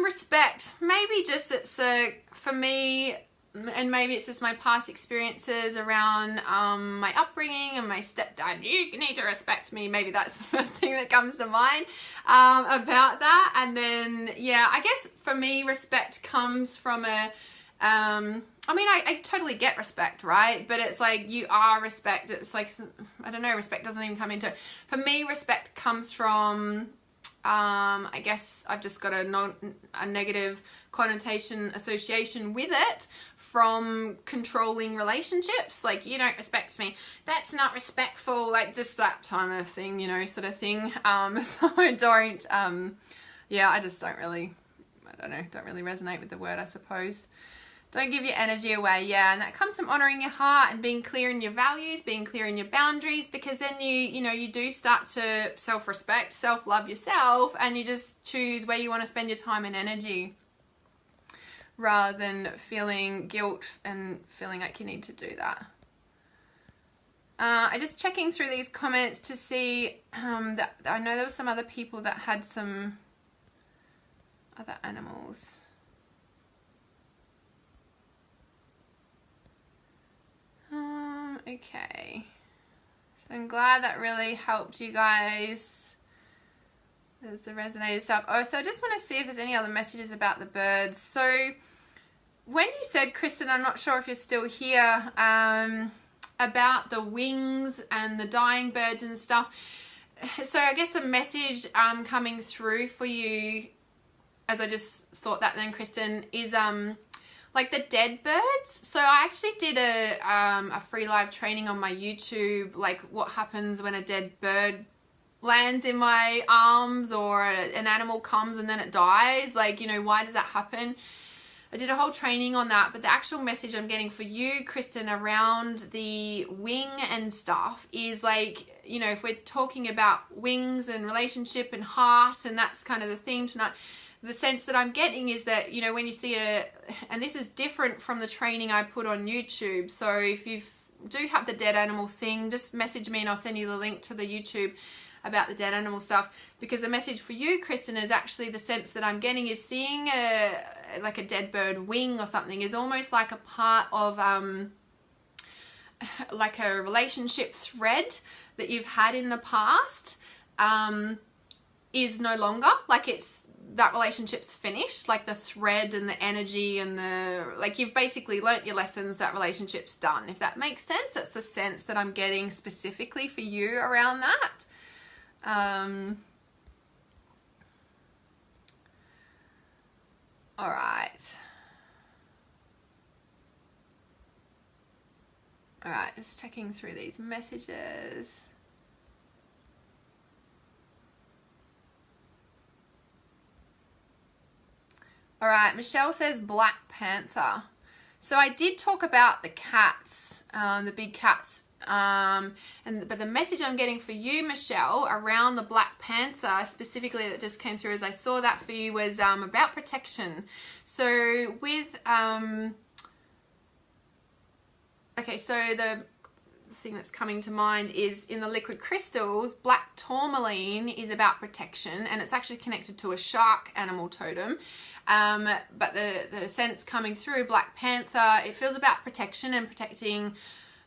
[SPEAKER 1] Respect. Maybe just it's for me, and maybe it's just my past experiences around my upbringing and my stepdad. You need to respect me. Maybe that's the first thing that comes to mind about that. And then, yeah, I guess for me, respect comes from a, I mean, I totally get respect, right? But it's like, you are respect. It's like, I don't know, respect doesn't even come into it. For me, respect comes from, I guess I've just got a negative connotation association with it from controlling relationships. Like, you don't respect me, that's not respectful, like just that time of thing, you know, sort of thing. So I don't, yeah, I just don't really, I don't know, don't really resonate with the word, I suppose. Don't give your energy away. Yeah, and that comes from honoring your heart and being clear in your values, being clear in your boundaries, because then you do start to self-respect, self-love yourself, and you just choose where you want to spend your time and energy rather than feeling guilt and feeling like you need to do that. I'm just checking through these comments to see that I know there were some other people that had some other animals. Okay, so I'm glad that really helped you guys. There's the resonated stuff. Oh, so I just want to see if there's any other messages about the birds. So when you said, Kristen, I'm not sure if you're still here, about the wings and the dying birds and stuff. So I guess the message coming through for you, as I just thought that then, Kristen, is like the dead birds. So I actually did a free live training on my YouTube, like what happens when a dead bird lands in my arms, or an animal comes and then it dies. Like, you know, why does that happen? I did a whole training on that, but the actual message I'm getting for you, Kristen, around the wing and stuff is like, you know, if we're talking about wings and relationship and heart, and that's kind of the theme tonight, the sense that I'm getting is that, you know, when you see and this is different from the training I put on YouTube. So if you do have the dead animal thing, just message me and I'll send you the link to the YouTube about the dead animal stuff. Because the message for you, Kristen, is actually the sense that I'm getting is seeing like a dead bird wing or something is almost like a part of like a relationship thread that you've had in the past is no longer, like that relationship's finished, like the thread and the energy and like you've basically learnt your lessons, that relationship's done, if that makes sense. That's the sense that I'm getting specifically for you around that. All right, just checking through these messages. All right, Michelle says Black Panther. So I did talk about the cats, the big cats, but the message I'm getting for you, Michelle, around the Black Panther specifically that just came through as I saw that for you was about protection. So with okay, so the thing that's coming to mind is in the liquid crystals, black tourmaline is about protection, and it's actually connected to a shark animal totem. But the sense coming through Black Panther, it feels about protection and protecting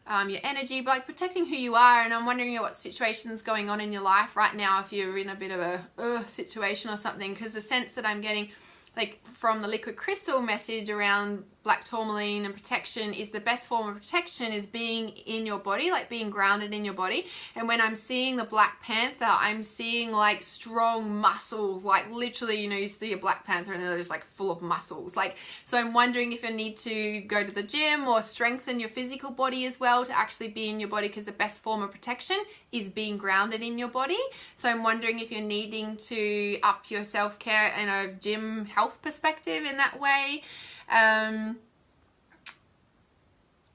[SPEAKER 1] your energy, but like protecting who you are. And I'm wondering what situation's going on in your life right now, if you're in a bit of a situation or something, because the sense that I'm getting like from the liquid crystal message around black tourmaline and protection is the best form of protection is being in your body, like being grounded in your body. And when I'm seeing the Black Panther, I'm seeing like strong muscles, like literally, you know, you see a Black Panther and they're just like full of muscles. Like, so I'm wondering if you need to go to the gym or strengthen your physical body as well to actually be in your body, because the best form of protection is being grounded in your body. So I'm wondering if you're needing to up your self-care in a gym health perspective in that way.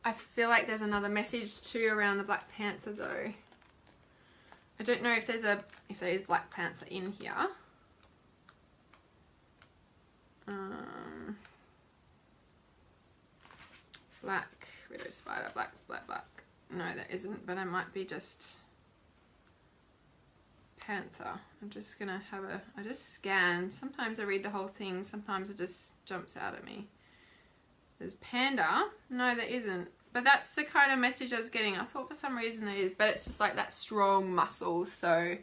[SPEAKER 1] I feel like there's another message too around the Black Panther though. I don't know if there is Black Panther in here. Black widow spider, black. No, there isn't, but I might be just Panther. I'm just gonna have I just scan. Sometimes I read the whole thing, sometimes it just jumps out at me. There's panda. No, there isn't. But that's the kind of message I was getting. I thought for some reason there is, but it's just like that strong muscle. So,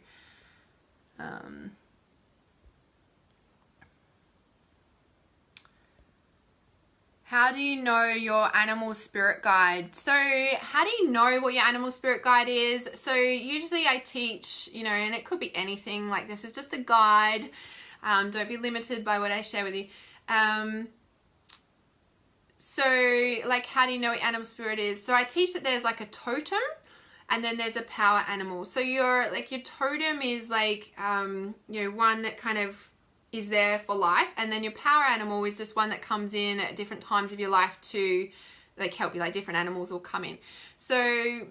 [SPEAKER 1] how do you know your animal spirit guide? So how do you know what your animal spirit guide is? So usually I teach, you know, and it could be anything, like this is just a guide. Don't be limited by what I share with you. So like, how do you know what animal spirit is? So I teach that there's like a totem and then there's a power animal. So your totem is like, you know, one that kind of is there for life, and then your power animal is just one that comes in at different times of your life to like help you, like different animals will come in. So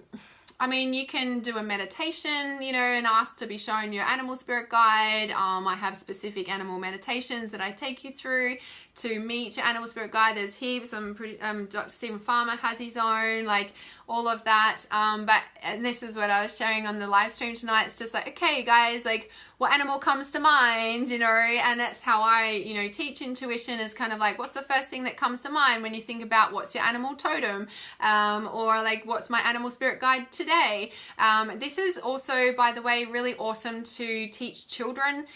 [SPEAKER 1] I mean, you can do a meditation, you know, and ask to be shown your animal spirit guide. I have specific animal meditations that I take you through to meet your animal spirit guide. There's heaps. Dr. Stephen Farmer has his own, like all of that. And this is what I was sharing on the live stream tonight. It's just like, okay, guys, like what animal comes to mind, you know, and that's how I, you know, teach intuition is kind of like, what's the first thing that comes to mind when you think about what's your animal totem, or like, what's my animal spirit guide today? This is also, by the way, really awesome to teach children,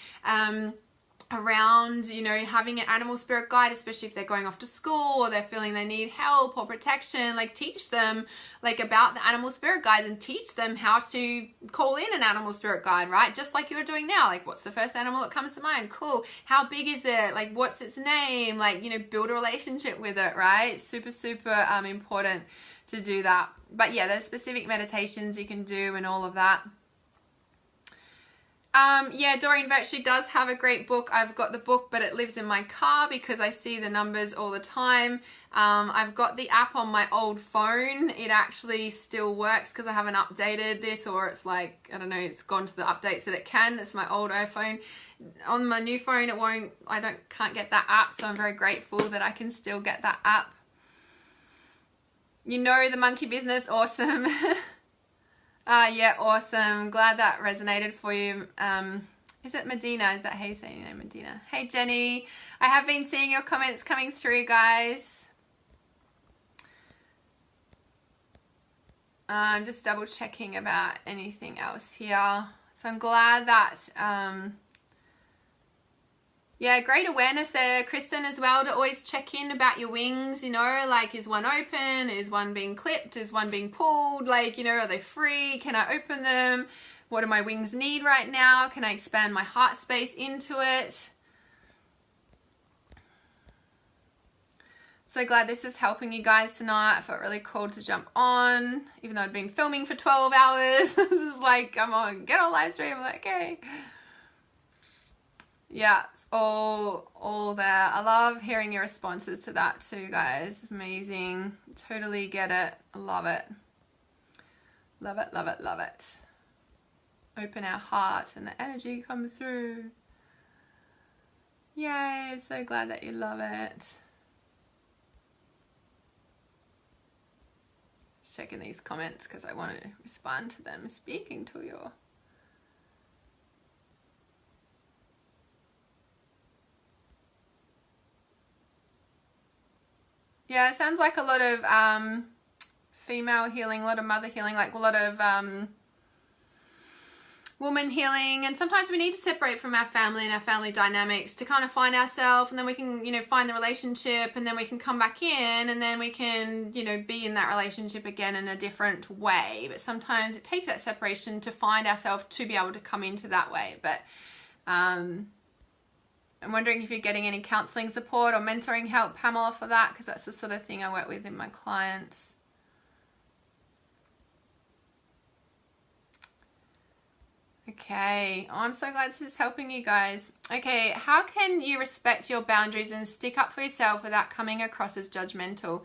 [SPEAKER 1] around, you know, having an animal spirit guide, especially if they're going off to school or they're feeling they need help or protection. Like teach them like about the animal spirit guides and teach them how to call in an animal spirit guide, right? Just like you're doing now. Like, what's the first animal that comes to mind? Cool. How big is it? Like, what's its name? Like, you know, build a relationship with it, right? Super important to do that. But yeah, there's specific meditations you can do and all of that. Yeah, Doreen Virtue does have a great book. I've got the book, but it lives in my car because I see the numbers all the time. I've got the app on my old phone. It actually still works because I haven't updated this, or it's like, I don't know, it's gone to the updates that it can. It's my old iPhone. On my new phone, it won't, can't get that app, so I'm very grateful that I can still get that app. You know the monkey business, awesome. Yeah, awesome. Glad that resonated for you. Is it Medina? Is that how you say your name, Medina? Hey, Jenny. I have been seeing your comments coming through, guys. I'm just double checking about anything else here. So I'm glad that, yeah, great awareness there, Kristen, as well, to always check in about your wings, you know, like, is one open? Is one being clipped? Is one being pulled? Like, you know, are they free? Can I open them? What do my wings need right now? Can I expand my heart space into it? So glad this is helping you guys tonight. I felt really called to jump on, even though I'd been filming for 12 hours. This is like, come on, get on live stream. I'm like, okay. Yeah, it's all there. I love hearing your responses to that too, guys. It's amazing. Totally get it. I love it. Love it, love it, love it. Open our heart and the energy comes through. Yay, so glad that you love it. Just checking these comments because I want to respond to them. Speaking to you. Yeah, it sounds like a lot of female healing, a lot of mother healing, like a lot of woman healing. And sometimes we need to separate from our family and our family dynamics to kind of find ourselves, and then we can, you know, find the relationship, and then we can come back in, and then we can, you know, be in that relationship again in a different way. But sometimes it takes that separation to find ourselves to be able to come into that way. But I'm wondering if you're getting any counseling support or mentoring help, Pamela, for that, because that's the sort of thing I work with in my clients. Okay, oh, I'm so glad this is helping you guys. Okay, how can you respect your boundaries and stick up for yourself without coming across as judgmental?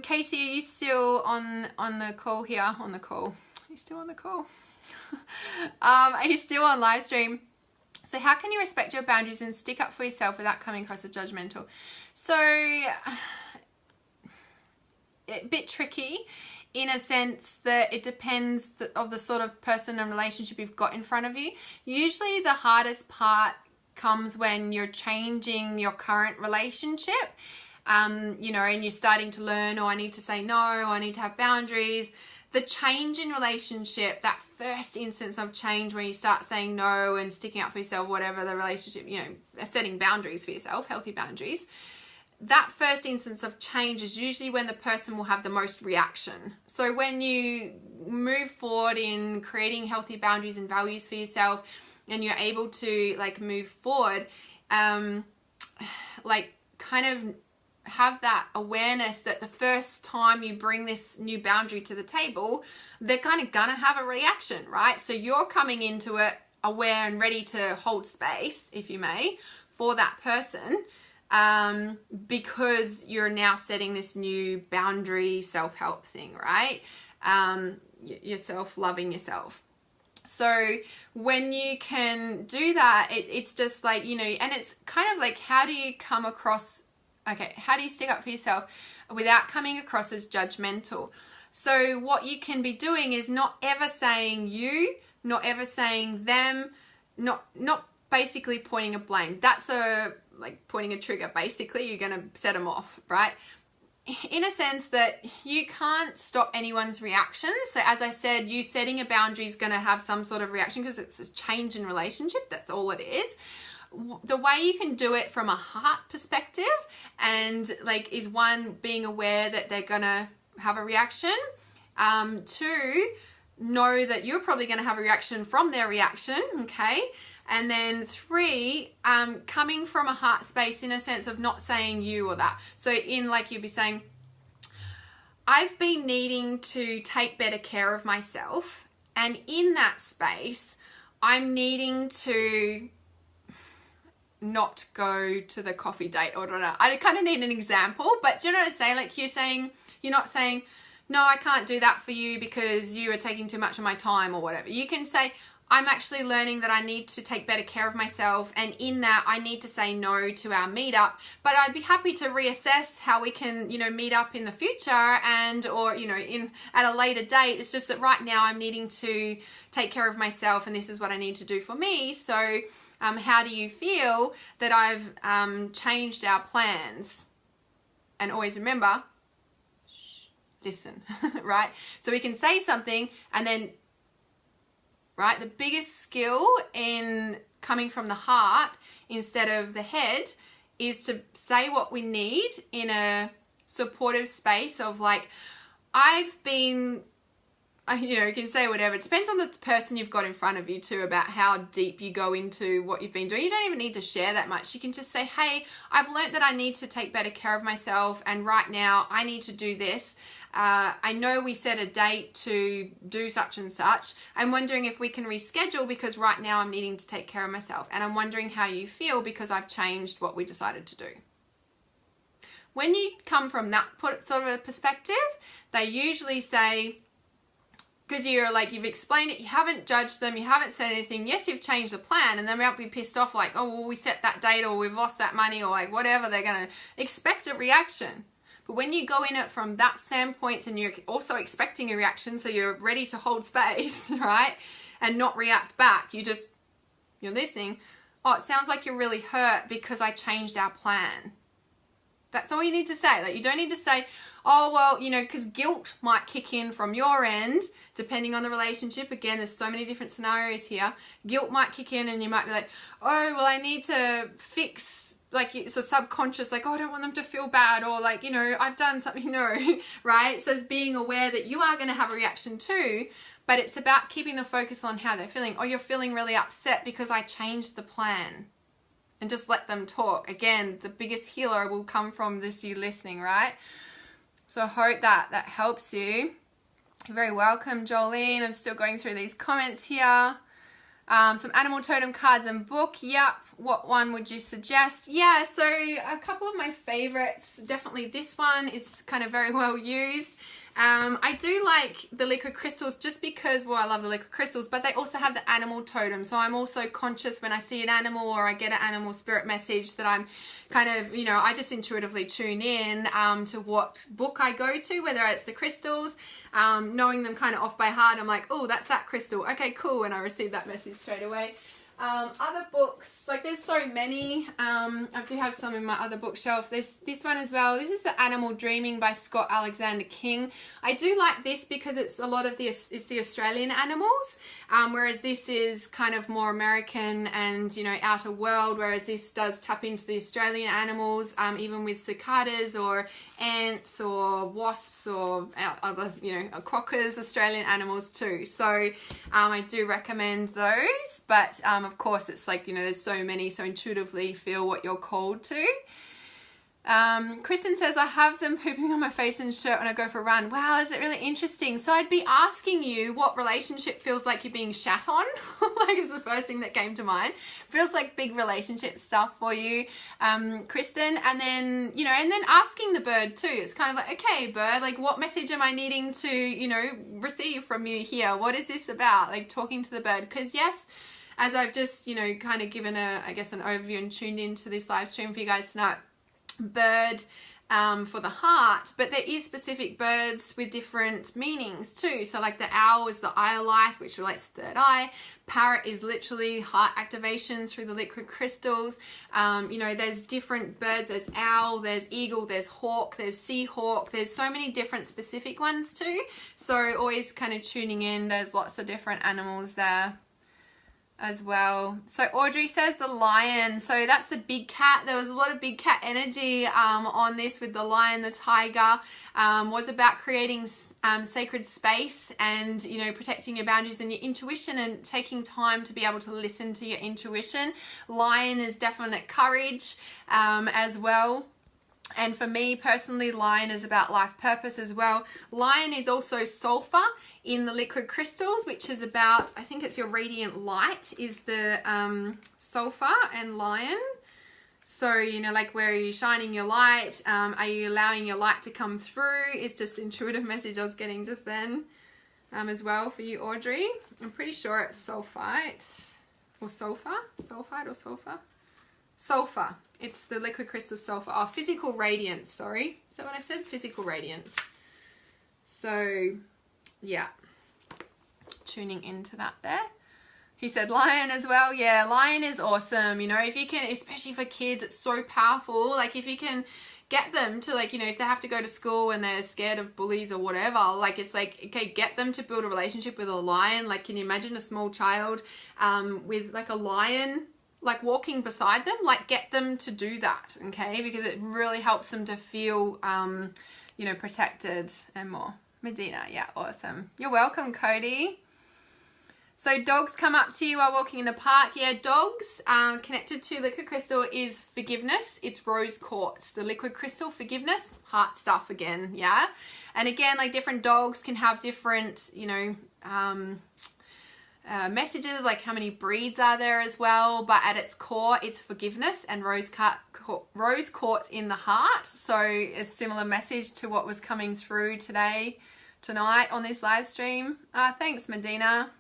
[SPEAKER 1] Casey, are you still on the call here? On the call? Are you still on the call? Are you still on live stream? So how can you respect your boundaries and stick up for yourself without coming across as judgmental? So, a bit tricky in a sense that it depends of the sort of person and relationship you've got in front of you. Usually the hardest part comes when you're changing your current relationship, you know, and you're starting to learn, oh, I need to say no, I need to have boundaries. The change in relationship, that first instance of change where you start saying no and sticking up for yourself, whatever the relationship, you know, setting boundaries for yourself, healthy boundaries. That first instance of change is usually when the person will have the most reaction. So when you move forward in creating healthy boundaries and values for yourself, and you're able to like move forward, like kind of have that awareness that the first time you bring this new boundary to the table, they're kind of gonna have a reaction, right? So you're coming into it aware and ready to hold space, if you may, for that person, because you're now setting this new boundary self-help thing, right? Yourself loving yourself. So when you can do that, it's just like, you know, and it's kind of like, how do you come across, okay, how do you stick up for yourself without coming across as judgmental? So what you can be doing is not ever saying you, not ever saying them, not basically pointing a blame. That's like pointing a trigger, basically. You're going to set them off, right? In a sense that you can't stop anyone's reactions. So as I said, you setting a boundary is going to have some sort of reaction because it's a change in relationship. That's all it is. The way you can do it from a heart perspective and like is one, being aware that they're going to have a reaction. Two, know that you're probably going to have a reaction from their reaction. Okay. And then three, coming from a heart space in a sense of not saying you or that. So in like you'd be saying, I've been needing to take better care of myself. And in that space, I'm needing to not go to the coffee date or whatever. I kind of need an example, but do you know what I'm saying? Like you're not saying, no, I can't do that for you because you are taking too much of my time or whatever. You can say, I'm actually learning that I need to take better care of myself, and in that I need to say no to our meetup, but I'd be happy to reassess how we can, you know, meet up in the future and, or, you know, at a later date. It's just that right now I'm needing to take care of myself and this is what I need to do for me. So how do you feel that I've changed our plans? And always remember, listen, right? So we can say something and then, right? The biggest skill in coming from the heart instead of the head is to say what we need in a supportive space of like, I've been, you know, you can say whatever. It depends on the person you've got in front of you too about how deep you go into what you've been doing. You don't even need to share that much. You can just say, hey, I've learned that I need to take better care of myself and right now I need to do this. I know we set a date to do such and such. I'm wondering if we can reschedule because right now I'm needing to take care of myself. And I'm wondering how you feel because I've changed what we decided to do. When you come from that sort of a perspective, they usually say, because you're like, you've explained it, you haven't judged them, you haven't said anything. Yes, you've changed the plan, and they might be pissed off like, oh, well, we set that date, or we've lost that money, or like whatever. They're going to expect a reaction. But when you go in it from that standpoint and you're also expecting a reaction, so you're ready to hold space, right? And not react back. You're listening. Oh, it sounds like you're really hurt because I changed our plan. That's all you need to say. Like, you don't need to say, oh, well, you know, because guilt might kick in from your end, depending on the relationship. Again, there's so many different scenarios here. Guilt might kick in and you might be like, oh, well, I need to fix, like, it's a subconscious, like, oh, I don't want them to feel bad, or like, you know, I've done something, no, right? So it's being aware that you are going to have a reaction too, but it's about keeping the focus on how they're feeling. Oh, you're feeling really upset because I changed the plan. And just let them talk. Again, the biggest healer will come from this, you listening, right? So I hope that helps you. You're very welcome, Jolene. I'm still going through these comments here. Some animal totem cards and book. Yep. What one would you suggest? Yeah, so a couple of my favorites. Definitely this one. It's kind of very well used. I do like the liquid crystals just because, well, I love the liquid crystals, but they also have the animal totem. So I'm also conscious when I see an animal or I get an animal spirit message that I'm kind of, you know, I just intuitively tune in to what book I go to, whether it's the crystals, knowing them kind of off by heart. I'm like, oh, that's that crystal. Okay, cool. And I receive that message straight away. Other books, like there's so many. I do have some in my other bookshelf. There's this one as well. This is The Animal Dreaming by Scott Alexander King. I do like this because it's a lot of it's the Australian animals, whereas this is kind of more American and, you know, outer world, whereas this does tap into the Australian animals, even with cicadas or ants or wasps or other, you know, crockers, Australian animals too. So I do recommend those, but of course it's like, you know, there's so many, so intuitively feel what you're called to. Kristen says, I have them pooping on my face and shirt when I go for a run. Wow, is it really interesting? So I'd be asking you what relationship feels like you're being shat on. Like, is the first thing that came to mind. Feels like big relationship stuff for you, Kristen. And then, you know, and then asking the bird too. It's kind of like, okay, bird, like what message am I needing to, you know, receive from you here? What is this about? Like talking to the bird. Because yes, as I've just, you know, kind of given I guess an overview and tuned into this live stream for you guys tonight, bird for the heart, but there is specific birds with different meanings too. So like the owl is the iolite, which relates to the third eye. Parrot is literally heart activation through the liquid crystals. You know, there's different birds. There's owl, there's eagle, there's hawk, there's sea hawk. There's so many different specific ones too. So always kind of tuning in. There's lots of different animals there as well. So Audrey says the lion. So that's the big cat. There was a lot of big cat energy on this with the lion. The tiger was about creating sacred space and, you know, protecting your boundaries and your intuition and taking time to be able to listen to your intuition. Lion is definite courage as well. And for me personally, lion is about life purpose as well. Lion is also sulfur in the liquid crystals, which is about, I think it's your radiant light is the sulfur and lion. So, you know, like where are you shining your light? Are you allowing your light to come through? It's just intuitive message I was getting just then as well for you, Audrey. I'm pretty sure it's sulfite or sulfur. Sulfite or sulfur? Sulfur. It's the liquid crystal sulfur. Oh, physical radiance, sorry. Is that what I said? Physical radiance. So, yeah. Tuning into that there. He said lion as well. Yeah, lion is awesome. You know, if you can, especially for kids, it's so powerful. Like if you can get them to, like, you know, if they have to go to school and they're scared of bullies or whatever, like it's like, okay, get them to build a relationship with a lion. Like, can you imagine a small child with like a lion like walking beside them? Like get them to do that, okay? Because it really helps them to feel, you know, protected and more. Medina, yeah, awesome. You're welcome, Cody. So dogs come up to you while walking in the park. Yeah, dogs connected to liquid crystal is forgiveness. It's rose quartz. The liquid crystal, forgiveness, heart stuff again, yeah? And again, like different dogs can have different, you know, messages, like how many breeds are there as well. But at its core, it's forgiveness and rose quartz in the heart. So a similar message to what was coming through tonight on this live stream. Thanks, Medina.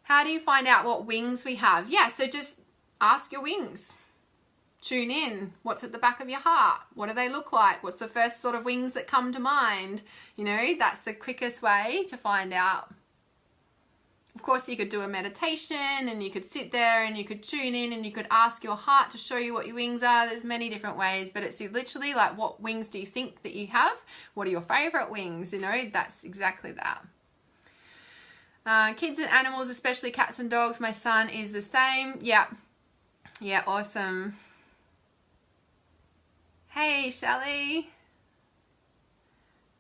[SPEAKER 1] How do you find out what wings we have? Yeah, so just ask your wings. Tune in. What's at the back of your heart? What do they look like? What's the first sort of wings that come to mind? You know, that's the quickest way to find out. Of course, you could do a meditation and you could sit there and you could tune in and you could ask your heart to show you what your wings are. There's many different ways, but it's literally like, what wings do you think that you have? What are your favorite wings? You know, that's exactly that. Kids and animals, especially cats and dogs. My son is the same. Yeah. Yeah, awesome. Hey, Shelley.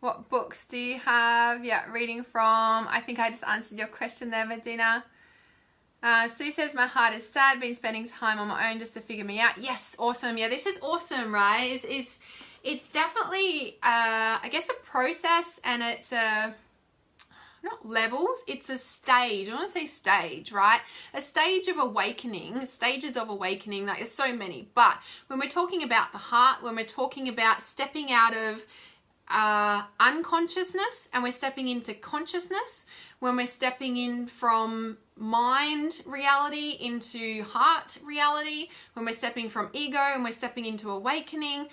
[SPEAKER 1] What books do you have? Yeah, reading from. I think I just answered your question there, Medina. Sue says, my heart is sad. Been spending time on my own just to figure me out. Yes, awesome. Yeah, this is awesome, right? It's definitely, I guess, a process, and it's a... not levels, it's a stage. I want to say stage, right? A stage of awakening, stages of awakening, like there's so many. But when we're talking about the heart, when we're talking about stepping out of unconsciousness and we're stepping into consciousness, when we're stepping in from mind reality into heart reality, when we're stepping from ego and we're stepping into awakening,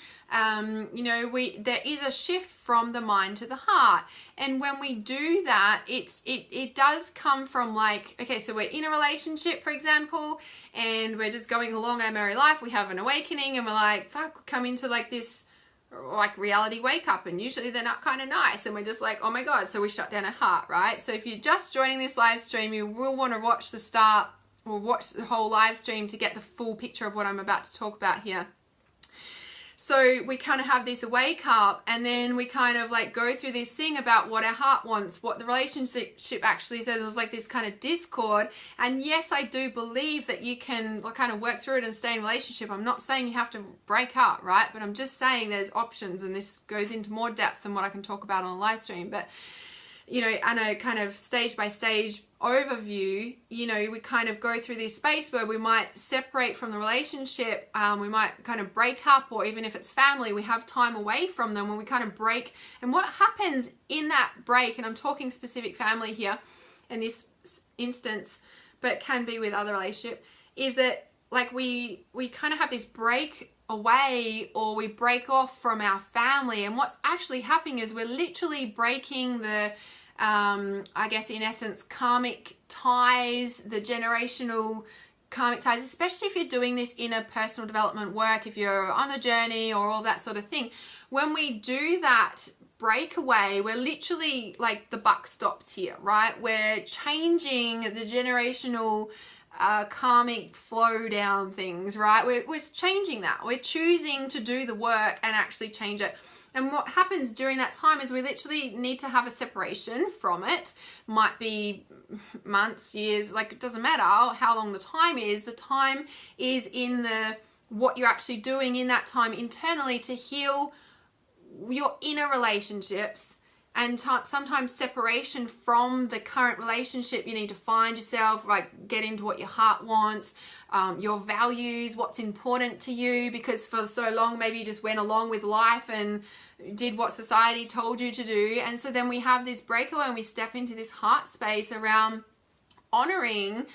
[SPEAKER 1] you know, there is a shift from the mind to the heart. And when we do that, it does come from, like, okay, so we're in a relationship, for example, and we're just going along our merry life. We have an awakening and we're like, fuck, come into like this like reality wake up, and usually they're not kind of nice, and we're just like, oh my god, so we shut down our heart, right? So if you're just joining this live stream, you will want to watch the start or watch the whole live stream to get the full picture of what I'm about to talk about here. So we kind of have this wake up, and then we kind of like go through this thing about what our heart wants, what the relationship actually says. It's like this kind of discord. And yes, I do believe that you can kind of work through it and stay in a relationship. I'm not saying you have to break up, right? But I'm just saying there's options, and this goes into more depth than what I can talk about on a live stream. But, you know, and a kind of stage by stage overview, you know, we kind of go through this space where we might separate from the relationship, we might kind of break up, or even if it's family, we have time away from them when we kind of break. And what happens in that break, and I'm talking specific family here in this instance, but can be with other relationship, is that like we kind of have this break away, or we break off from our family, and what's actually happening is we're literally breaking the I guess in essence karmic ties, the generational karmic ties, especially if you're doing this in a personal development work, if you're on a journey or all that sort of thing. When we do that breakaway, we're literally like, the buck stops here, right? We're changing the generational karmic flow down things, right? We're changing that. We're choosing to do the work and actually change it. And what happens during that time is we literally need to have a separation from it. Might be months, years, like it doesn't matter how long the time is. The time is in what you're actually doing in that time internally to heal your inner relationships, and sometimes separation from the current relationship. You need to find yourself, like get into what your heart wants, your values, what's important to you, because for so long maybe you just went along with life and did what society told you to do. And so then we have this breakaway and we step into this heart space around honoring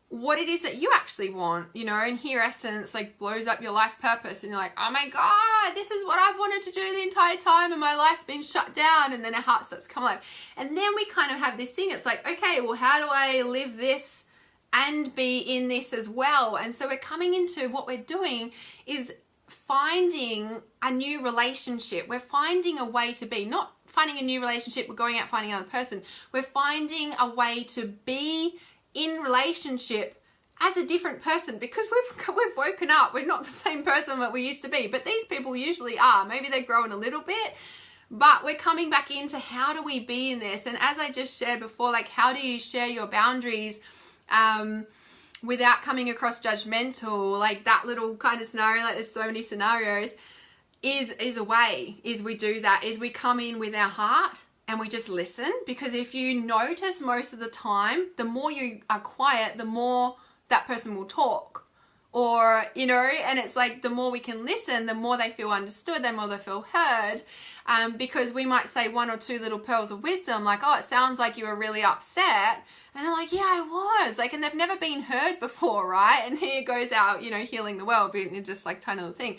[SPEAKER 1] what it is that you actually want, you know, and here essence like blows up your life purpose, and you're like, oh my god, this is what I've wanted to do the entire time, and my life's been shut down. And then our heart starts to come alive, and then we kind of have this thing. It's like, okay, well, how do I live this and be in this as well? And so we're coming into what we're doing is finding a new relationship. We're finding a way to be, not finding a new relationship, we're going out finding another person. We're finding a way to be in relationship as a different person, because we've woken up. We're not the same person that we used to be, but these people usually are. Maybe they're growing a little bit, But we're coming back into how do we be in this? And as I just shared before, like how do you share your boundaries without coming across judgmental? Like that little kind of scenario, like there's so many scenarios, is a way, is we do that, is we come in with our heart and we just listen. Because if you notice, most of the time, the more you are quiet, the more that person will talk. Or, you know, and it's like the more we can listen, the more they feel understood, the more they feel heard. Because we might say one or two little pearls of wisdom, like, oh, it sounds like you were really upset. And they're like, yeah, I was. Like, and they've never been heard before, right? And here goes out, you know, healing the world, being just like tiny little thing.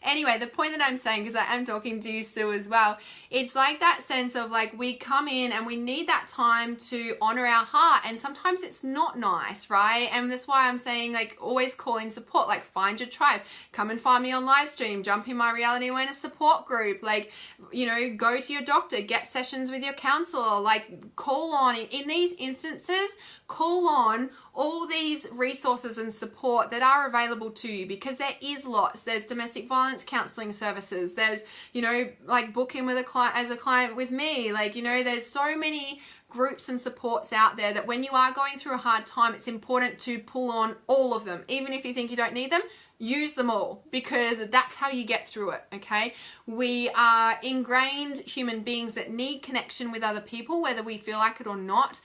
[SPEAKER 1] Anyway, the point that I'm saying, because I am talking to you, Sue, as well, it's like that sense of like we come in and we need that time to honor our heart. And sometimes it's not nice, right? And that's why I'm saying, like, always call in support. Like, find your tribe. Come and find me on live stream. Jump in my reality awareness support group. Like, you know, go to your doctor. Get sessions with your counselor. Like, call on, in these instances, call on all these resources and support that are available to you, because there is lots. There's domestic violence counseling services. There's, you know, like book in with a client, as a client with me. Like, you know, there's so many groups and supports out there that when you are going through a hard time, it's important to pull on all of them. Even if you think you don't need them, use them all, because that's how you get through it, okay? We are ingrained human beings that need connection with other people, whether we feel like it or not.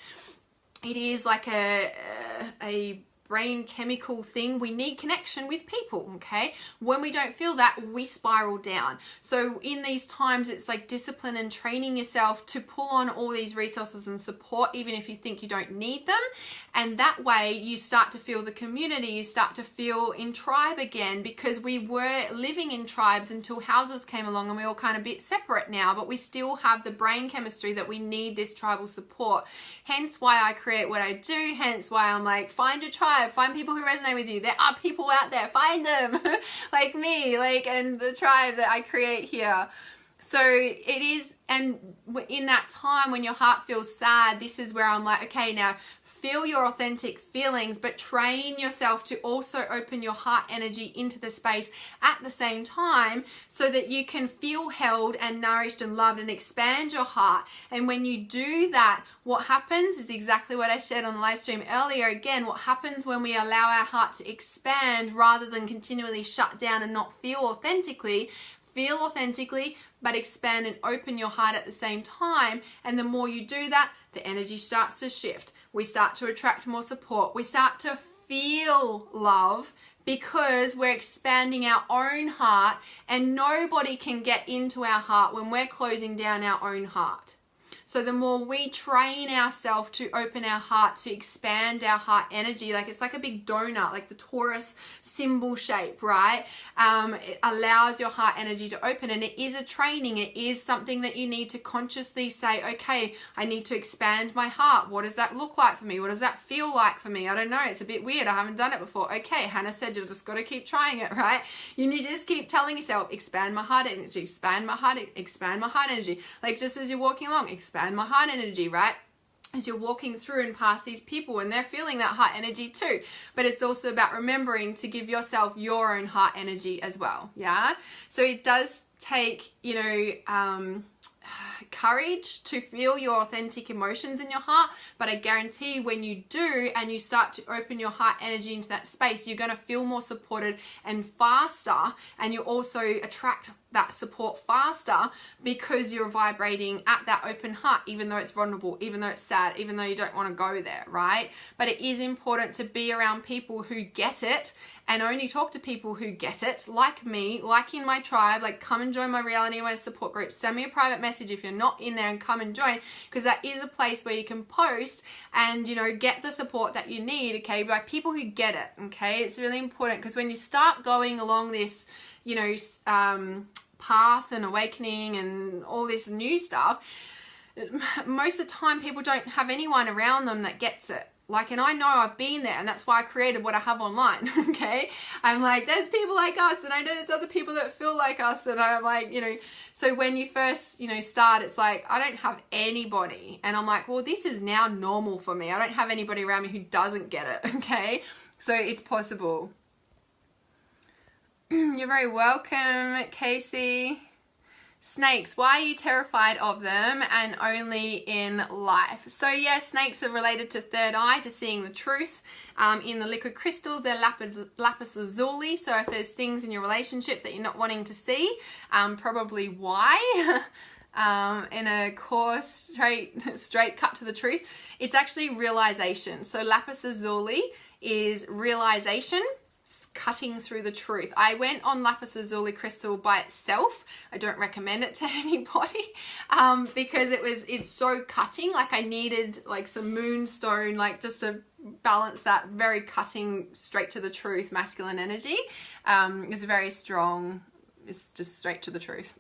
[SPEAKER 1] It is like a brain chemical thing. We need connection with people, okay? When we don't feel that, we spiral down. So in these times, it's like discipline and training yourself to pull on all these resources and support, even if you think you don't need them. And that way you start to feel the community, you start to feel in tribe again, because we were living in tribes until houses came along and we're all kind of a bit separate now, but we still have the brain chemistry that we need this tribal support. Hence why I create what I do, hence why I'm like, find your tribe. Find people who resonate with you. There are people out there, find them like me, like, and the tribe that I create here. So it is, and in that time when your heart feels sad, this is where I'm like, okay, now feel your authentic feelings, but train yourself to also open your heart energy into the space at the same time, so that you can feel held and nourished and loved and expand your heart. And when you do that, what happens is exactly what I shared on the live stream earlier. Again, what happens when we allow our heart to expand rather than continually shut down and not feel authentically, but expand and open your heart at the same time. And the more you do that, the energy starts to shift. We start to attract more support. We start to feel love, because we're expanding our own heart, and nobody can get into our heart when we're closing down our own heart. So the more we train ourselves to open our heart, to expand our heart energy, like it's like a big donut, like the Taurus symbol shape, right? It allows your heart energy to open, and it is a training. It is something that you need to consciously say, okay, I need to expand my heart. What does that look like for me? What does that feel like for me? I don't know. It's a bit weird. I haven't done it before. Okay, Hannah said you just got to keep trying it, right? You need to just keep telling yourself, expand my heart energy, expand my heart energy. Like just as you're walking along, expand my heart energy, right? As you're walking through and past these people, and they're feeling that heart energy too. But it's also about remembering to give yourself your own heart energy as well. Yeah. So it does take, you know, courage to feel your authentic emotions in your heart, but I guarantee when you do and you start to open your heart energy into that space, you're going to feel more supported and faster, and you also attract that support faster because you're vibrating at that open heart, even though it's vulnerable, even though it's sad, even though you don't want to go there, right? But it is important to be around people who get it, and only talk to people who get it, like me, like in my tribe. Like, come and join my reality awareness support group. Send me a private message if you're not in there, and come and join, because that is a place where you can post and, you know, get the support that you need, okay, by people who get it, okay? It's really important, because when you start going along this, you know, path and awakening and all this new stuff, most of the time people don't have anyone around them that gets it. Like, and I know I've been there, and that's why I created what I have online, okay? I'm like, there's people like us, and I know there's other people that feel like us, and I'm like, you know, so when you first, you know, start, it's like, I don't have anybody, and I'm like, well, this is now normal for me. I don't have anybody around me who doesn't get it, okay? So it's possible. You're very welcome, Casey. Snakes, why are you terrified of them and only in life? So yeah, snakes are related to third eye, to seeing the truth. In the liquid crystals, they're lapis lazuli. So if there's things in your relationship that you're not wanting to see, probably why. In a core straight cut to the truth, it's actually realization. So lapis lazuli is realization, cutting through the truth. I went on lapis lazuli crystal by itself. I don't recommend it to anybody because it's so cutting. Like I needed like some moonstone, like just to balance that very cutting, straight to the truth masculine energy. It's very strong. It's just straight to the truth.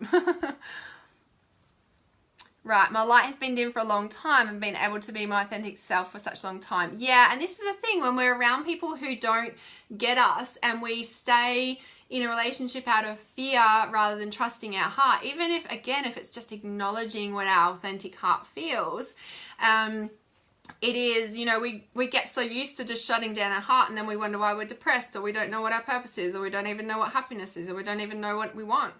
[SPEAKER 1] Right, my light has been dim for a long time and been able to be my authentic self for such a long time. Yeah, and this is the thing, when we're around people who don't get us and we stay in a relationship out of fear rather than trusting our heart, even if, again, if it's just acknowledging what our authentic heart feels, it is, you know, we get so used to just shutting down our heart and then we wonder why we're depressed, or we don't know what our purpose is, or we don't even know what happiness is, or we don't even know what we want.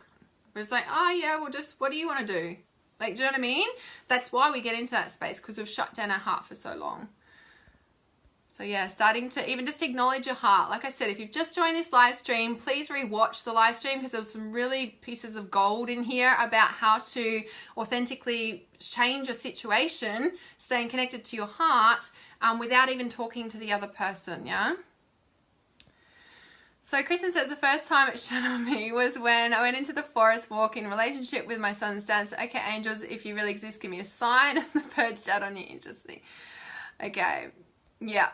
[SPEAKER 1] We're just like, oh yeah, well just, what do you want to do? Like, do you know what I mean? That's why we get into that space, because we've shut down our heart for so long. So yeah, starting to even just acknowledge your heart. Like I said, if you've just joined this live stream, please rewatch the live stream, because there's some really pieces of gold in here about how to authentically change your situation, staying connected to your heart without even talking to the other person, yeah? So Kristen says the first time it shone on me was when I went into the forest walk in relationship with my son's dad. So, okay, angels, if you really exist, give me a sign. And the bird shat on you. Interesting. Okay. Yeah.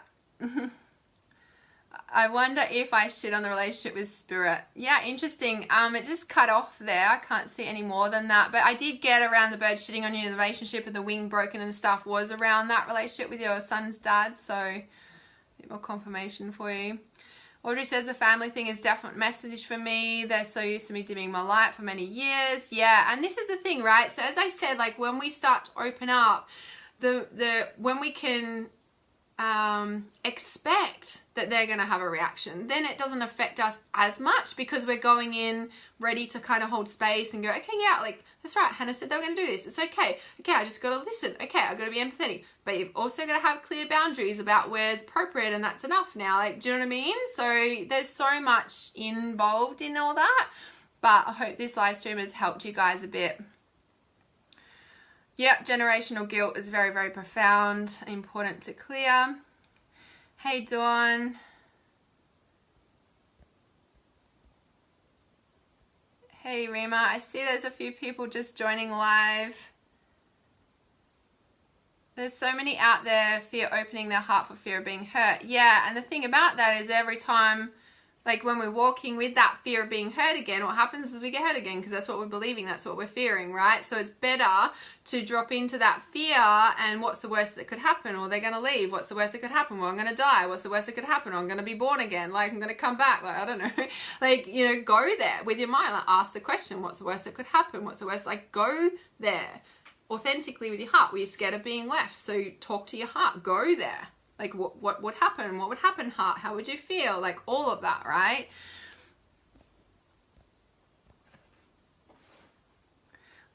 [SPEAKER 1] I wonder if I shit on the relationship with spirit. Yeah, interesting. It just cut off there. I can't see any more than that. But I did get around the bird shitting on you in the relationship, and the wing broken and stuff was around that relationship with your son's dad. So a bit more confirmation for you. Audrey says the family thing is definite message for me. They're so used to me dimming my light for many years. Yeah, and this is the thing, right? So as I said, like when we start to open up, when we can expect that they're going to have a reaction, then it doesn't affect us as much, because we're going in ready to kind of hold space and go, okay, yeah, like that's right, Hannah said they were going to do this, it's okay, I just got to listen, okay, I've got to be empathetic, but you've also got to have clear boundaries about where's appropriate, and that's enough now. Like, do you know what I mean? So there's so much involved in all that, but I hope this live stream has helped you guys a bit. Yep, generational guilt is very, very profound, important to clear. Hey, Dawn. Hey, Rima. I see there's a few people just joining live. There's so many out there, fear opening their heart for fear of being hurt. Yeah, and the thing about that is every time, like when we're walking with that fear of being hurt again, what happens is we get hurt again, because that's what we're believing, that's what we're fearing, right? So it's better to drop into that fear, and what's the worst that could happen? Or they're going to leave. What's the worst that could happen? Well, I'm going to die. What's the worst that could happen? Or I'm going to be born again. Like, I'm going to come back. Like, I don't know. Like, you know, go there with your mind. Like, ask the question, what's the worst that could happen? What's the worst? Like, go there authentically with your heart. Were you scared of being left? So talk to your heart. Go there. Like, what would happen? What would happen, heart? How would you feel? Like, all of that, right?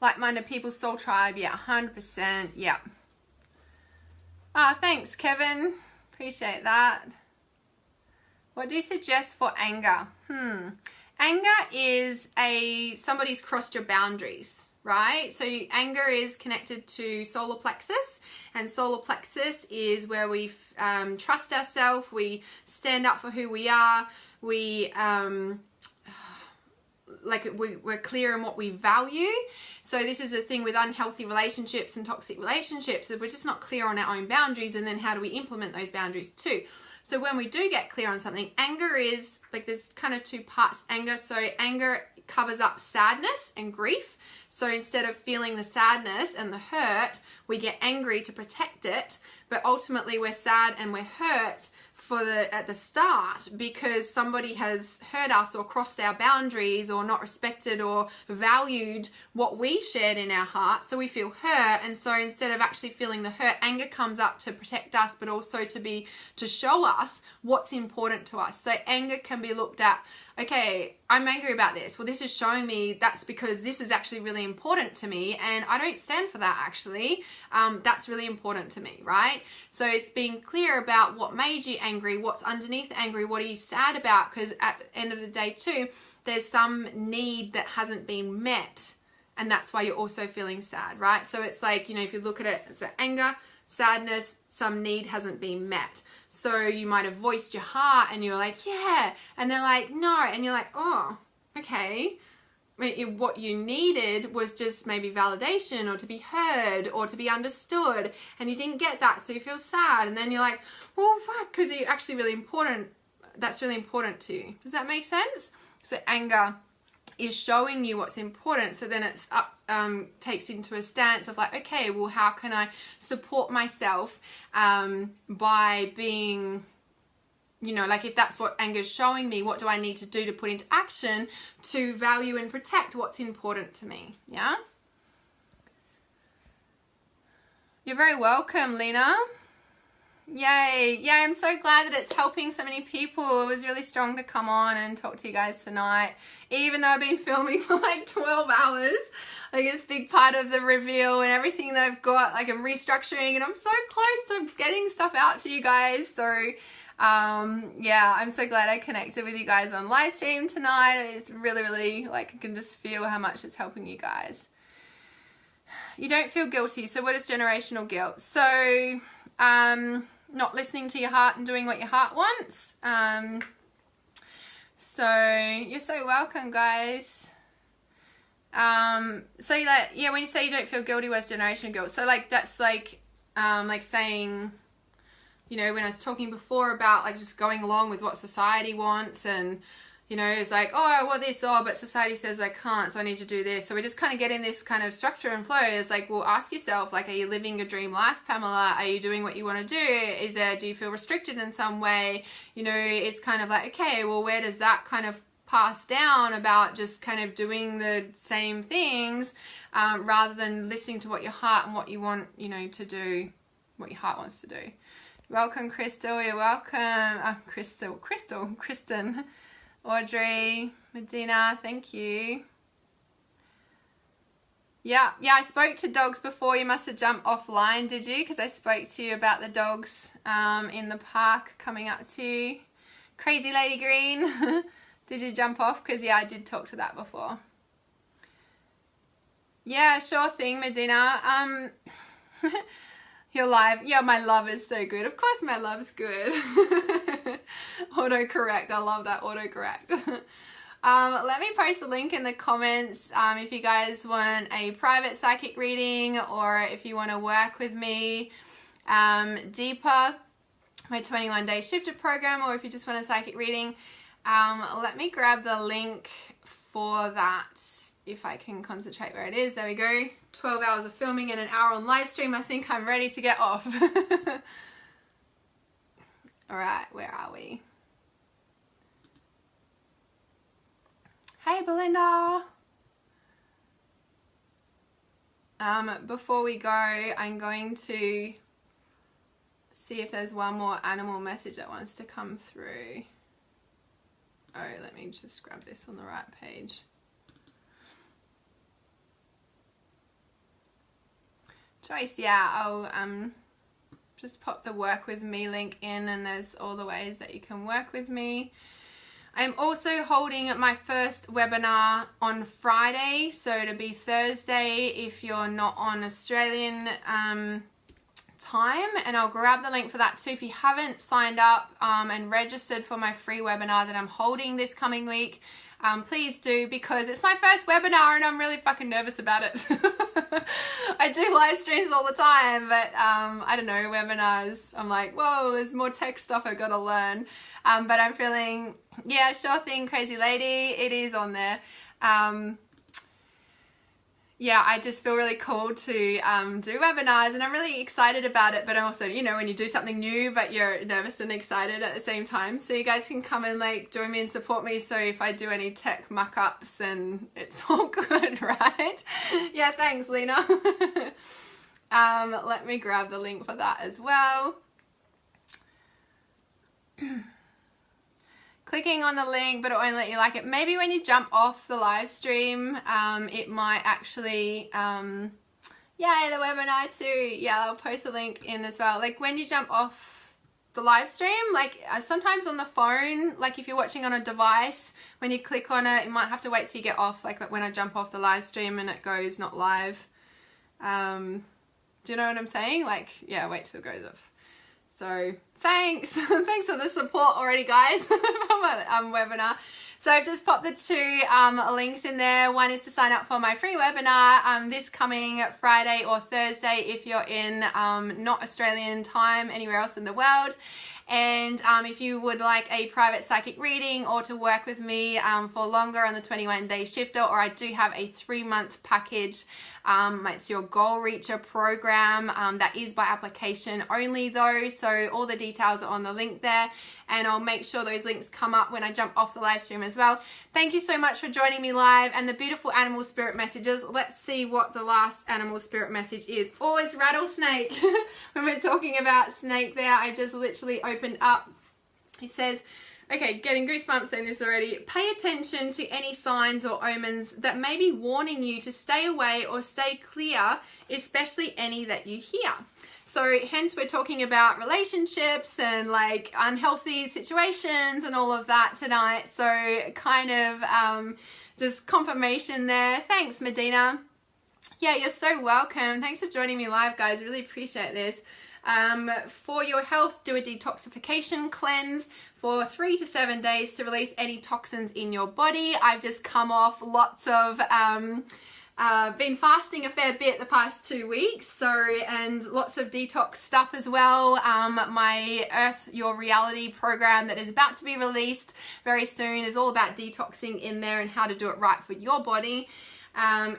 [SPEAKER 1] Like-minded people, soul tribe. Yeah, 100%. Yeah. Ah, thanks, Kevin. Appreciate that. What do you suggest for anger? Anger is somebody's crossed your boundaries, right? So anger is connected to solar plexus, and solar plexus is where we trust ourselves, we stand up for who we are, we're clear in what we value. So this is the thing with unhealthy relationships and toxic relationships, that we're just not clear on our own boundaries, and then how do we implement those boundaries too? So when we do get clear on something, anger is like, there's kind of two parts. So anger covers up sadness and grief. So instead of feeling the sadness and the hurt, we get angry to protect it. But ultimately we're sad and we're hurt at the start because somebody has hurt us or crossed our boundaries or not respected or valued what we shared in our heart. So we feel hurt, and so instead of actually feeling the hurt, anger comes up to protect us, but also to show us what's important to us. So anger can be looked at okay, I'm angry about this. Well, this is showing me that's because this is actually really important to me, and I don't stand for that actually. That's really important to me, right? So it's being clear about what made you angry, what's underneath angry, what are you sad about, because at the end of the day too, there's some need that hasn't been met, and that's why you're also feeling sad, right? So it's like, you know, if you look at it as anger, sadness, some need hasn't been met. So you might have voiced your heart and you're like, yeah, and they're like, no, and you're like, oh, okay. What you needed was just maybe validation or to be heard or to be understood, and you didn't get that, so you feel sad, and then you're like, well, fuck, because you're actually really important. That's really important to you. Does that make sense? So anger is showing you what's important, so then it's up, takes into a stance of like, okay, well, how can I support myself by being, you know, like if that's what anger is showing me, what do I need to do to put into action to value and protect what's important to me? Yeah, you're very welcome, Lena. Yay. Yeah, I'm so glad that it's helping so many people. It was really strong to come on and talk to you guys tonight, even though I've been filming for like 12 hours. Like, it's a big part of the reveal and everything that I've got. Like, I'm restructuring and I'm so close to getting stuff out to you guys. So yeah, I'm so glad I connected with you guys on live stream tonight. It's really, really, like, I can just feel how much it's helping you guys. You don't feel guilty. So what is generational guilt? So not listening to your heart and doing what your heart wants. So you're so welcome, guys. So like, yeah, when you say you don't feel guilty, what's generational guilt? So like, that's like saying, you know, when I was talking before about like just going along with what society wants, and, you know, it's like, oh, I want this, oh, but society says I can't, so I need to do this. So we just kind of get in this kind of structure and flow. It's like, well, ask yourself, like, are you living your dream life, Pamela? Are you doing what you want to do? Do you feel restricted in some way? You know, it's kind of like, okay, well, where does that kind of pass down about just kind of doing the same things rather than listening to what your heart and what you want, you know, to do, what your heart wants to do. Welcome, Crystal. You're welcome. Kristen. Audrey, Medina, thank you. Yeah, I spoke to dogs before. You must have jumped offline, did you? Because I spoke to you about the dogs in the park coming up to you. Crazy Lady Green, did you jump off? Because, yeah, I did talk to that before. Yeah, sure thing, Medina. You're live. Yeah, my love is so good. Of course my love's good. Autocorrect. I love that autocorrect. Let me post a link in the comments if you guys want a private psychic reading, or if you want to work with me deeper, my 21-day shifter program, or if you just want a psychic reading. Let me grab the link for that. If I can concentrate where it is. There we go. 12 hours of filming and an hour on live stream. I think I'm ready to get off. All right, where are we? Hey, Belinda. Before we go, I'm going to see if there's one more animal message that wants to come through. Oh, let me just grab this on the right page. Joyce, yeah, I'll just pop the work with me link in, and there's all the ways that you can work with me. I'm also holding my first webinar on Friday, so it'll be Thursday if you're not on Australian time, and I'll grab the link for that too. If you haven't signed up and registered for my free webinar that I'm holding this coming week, please do, because it's my first webinar and I'm really fucking nervous about it. I do live streams all the time, but I don't know, webinars, I'm like, whoa, there's more tech stuff I've got to learn. But I'm feeling, yeah, sure thing, Crazy Lady, it is on there. Yeah, I just feel really cool to do webinars, and I'm really excited about it, but I'm also, you know, when you do something new but you're nervous and excited at the same time, so you guys can come and like join me and support me, so if I do any tech muck-ups then it's all good, right? Yeah, thanks, Lena. Let me grab the link for that as well. clicking on the link, but it won't let you like it. Maybe when you jump off the live stream, it might actually, yeah, the webinar too. Yeah, I'll post the link in as well. Like when you jump off the live stream, like sometimes on the phone, like if you're watching on a device, when you click on it, you might have to wait till you get off, like when I jump off the live stream and it goes not live. Do you know what I'm saying? Like, yeah, wait till it goes off. So thanks. Thanks for the support already, guys, from my webinar. So I've just popped the two links in there. One is to sign up for my free webinar this coming Friday or Thursday if you're in not Australian time, anywhere else in the world. And if you would like a private psychic reading or to work with me for longer on the 21-day shifter, or I do have a 3-month package. It's your Goal Reacher program. That is by application only though, so all the details are on the link there, and I'll make sure those links come up when I jump off the live stream as well. Thank you so much for joining me live, and the beautiful animal spirit messages. Let's see what the last animal spirit message is. Oh, it's rattlesnake. When we're talking about snake there, I just literally opened up. It says, okay, getting goosebumps saying this already. Pay attention to any signs or omens that may be warning you to stay away or stay clear, especially any that you hear. So hence we're talking about relationships and like unhealthy situations and all of that tonight. So kind of just confirmation there. Thanks, Medina. Yeah, you're so welcome. Thanks for joining me live, guys. Really appreciate this. For your health, do a detoxification cleanse for 3 to 7 days to release any toxins in your body. I've just come off lots of been fasting a fair bit the past 2 weeks, so, and lots of detox stuff as well. My Earth Your Reality program that is about to be released very soon is all about detoxing in there and how to do it right for your body.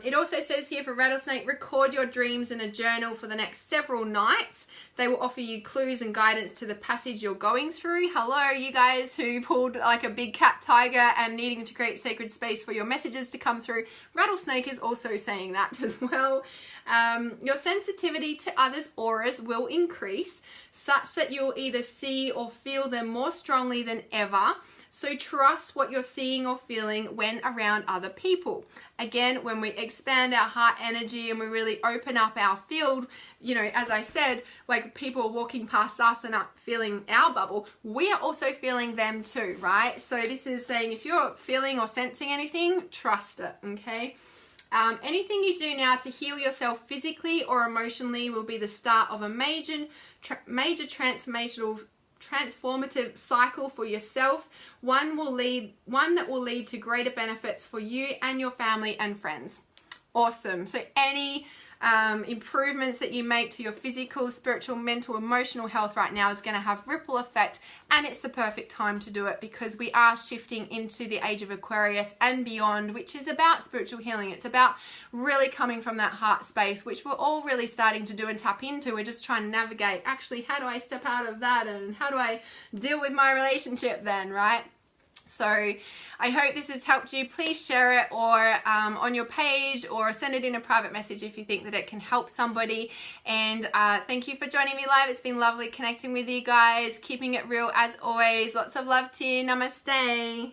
[SPEAKER 1] It also says here for rattlesnake, record your dreams in a journal for the next several nights. They will offer you clues and guidance to the passage you're going through. Hello, you guys who pulled like a big cat tiger and needing to create sacred space for your messages to come through. Rattlesnake is also saying that as well. Your sensitivity to others' auras will increase such that you'll either see or feel them more strongly than ever. So trust what you're seeing or feeling when around other people. Again, when we expand our heart energy and we really open up our field, you know, as I said, like people walking past us and not feeling our bubble, we are also feeling them too, right? So this is saying if you're feeling or sensing anything, trust it, okay? Anything you do now to heal yourself physically or emotionally will be the start of a major transformative cycle for yourself, one that will lead to greater benefits for you and your family and friends. Awesome. So any improvements that you make to your physical, spiritual, mental, emotional health right now is going to have ripple effect, and it's the perfect time to do it because we are shifting into the age of Aquarius and beyond, which is about spiritual healing. It's about really coming from that heart space, which we're all really starting to do and tap into. We're just trying to navigate, actually, how do I step out of that and how do I deal with my relationship then, right? So I hope this has helped you. Please share it or on your page, or send it in a private message if you think that it can help somebody. And thank you for joining me live. It's been lovely connecting with you guys, keeping it real as always. Lots of love to you. Namaste.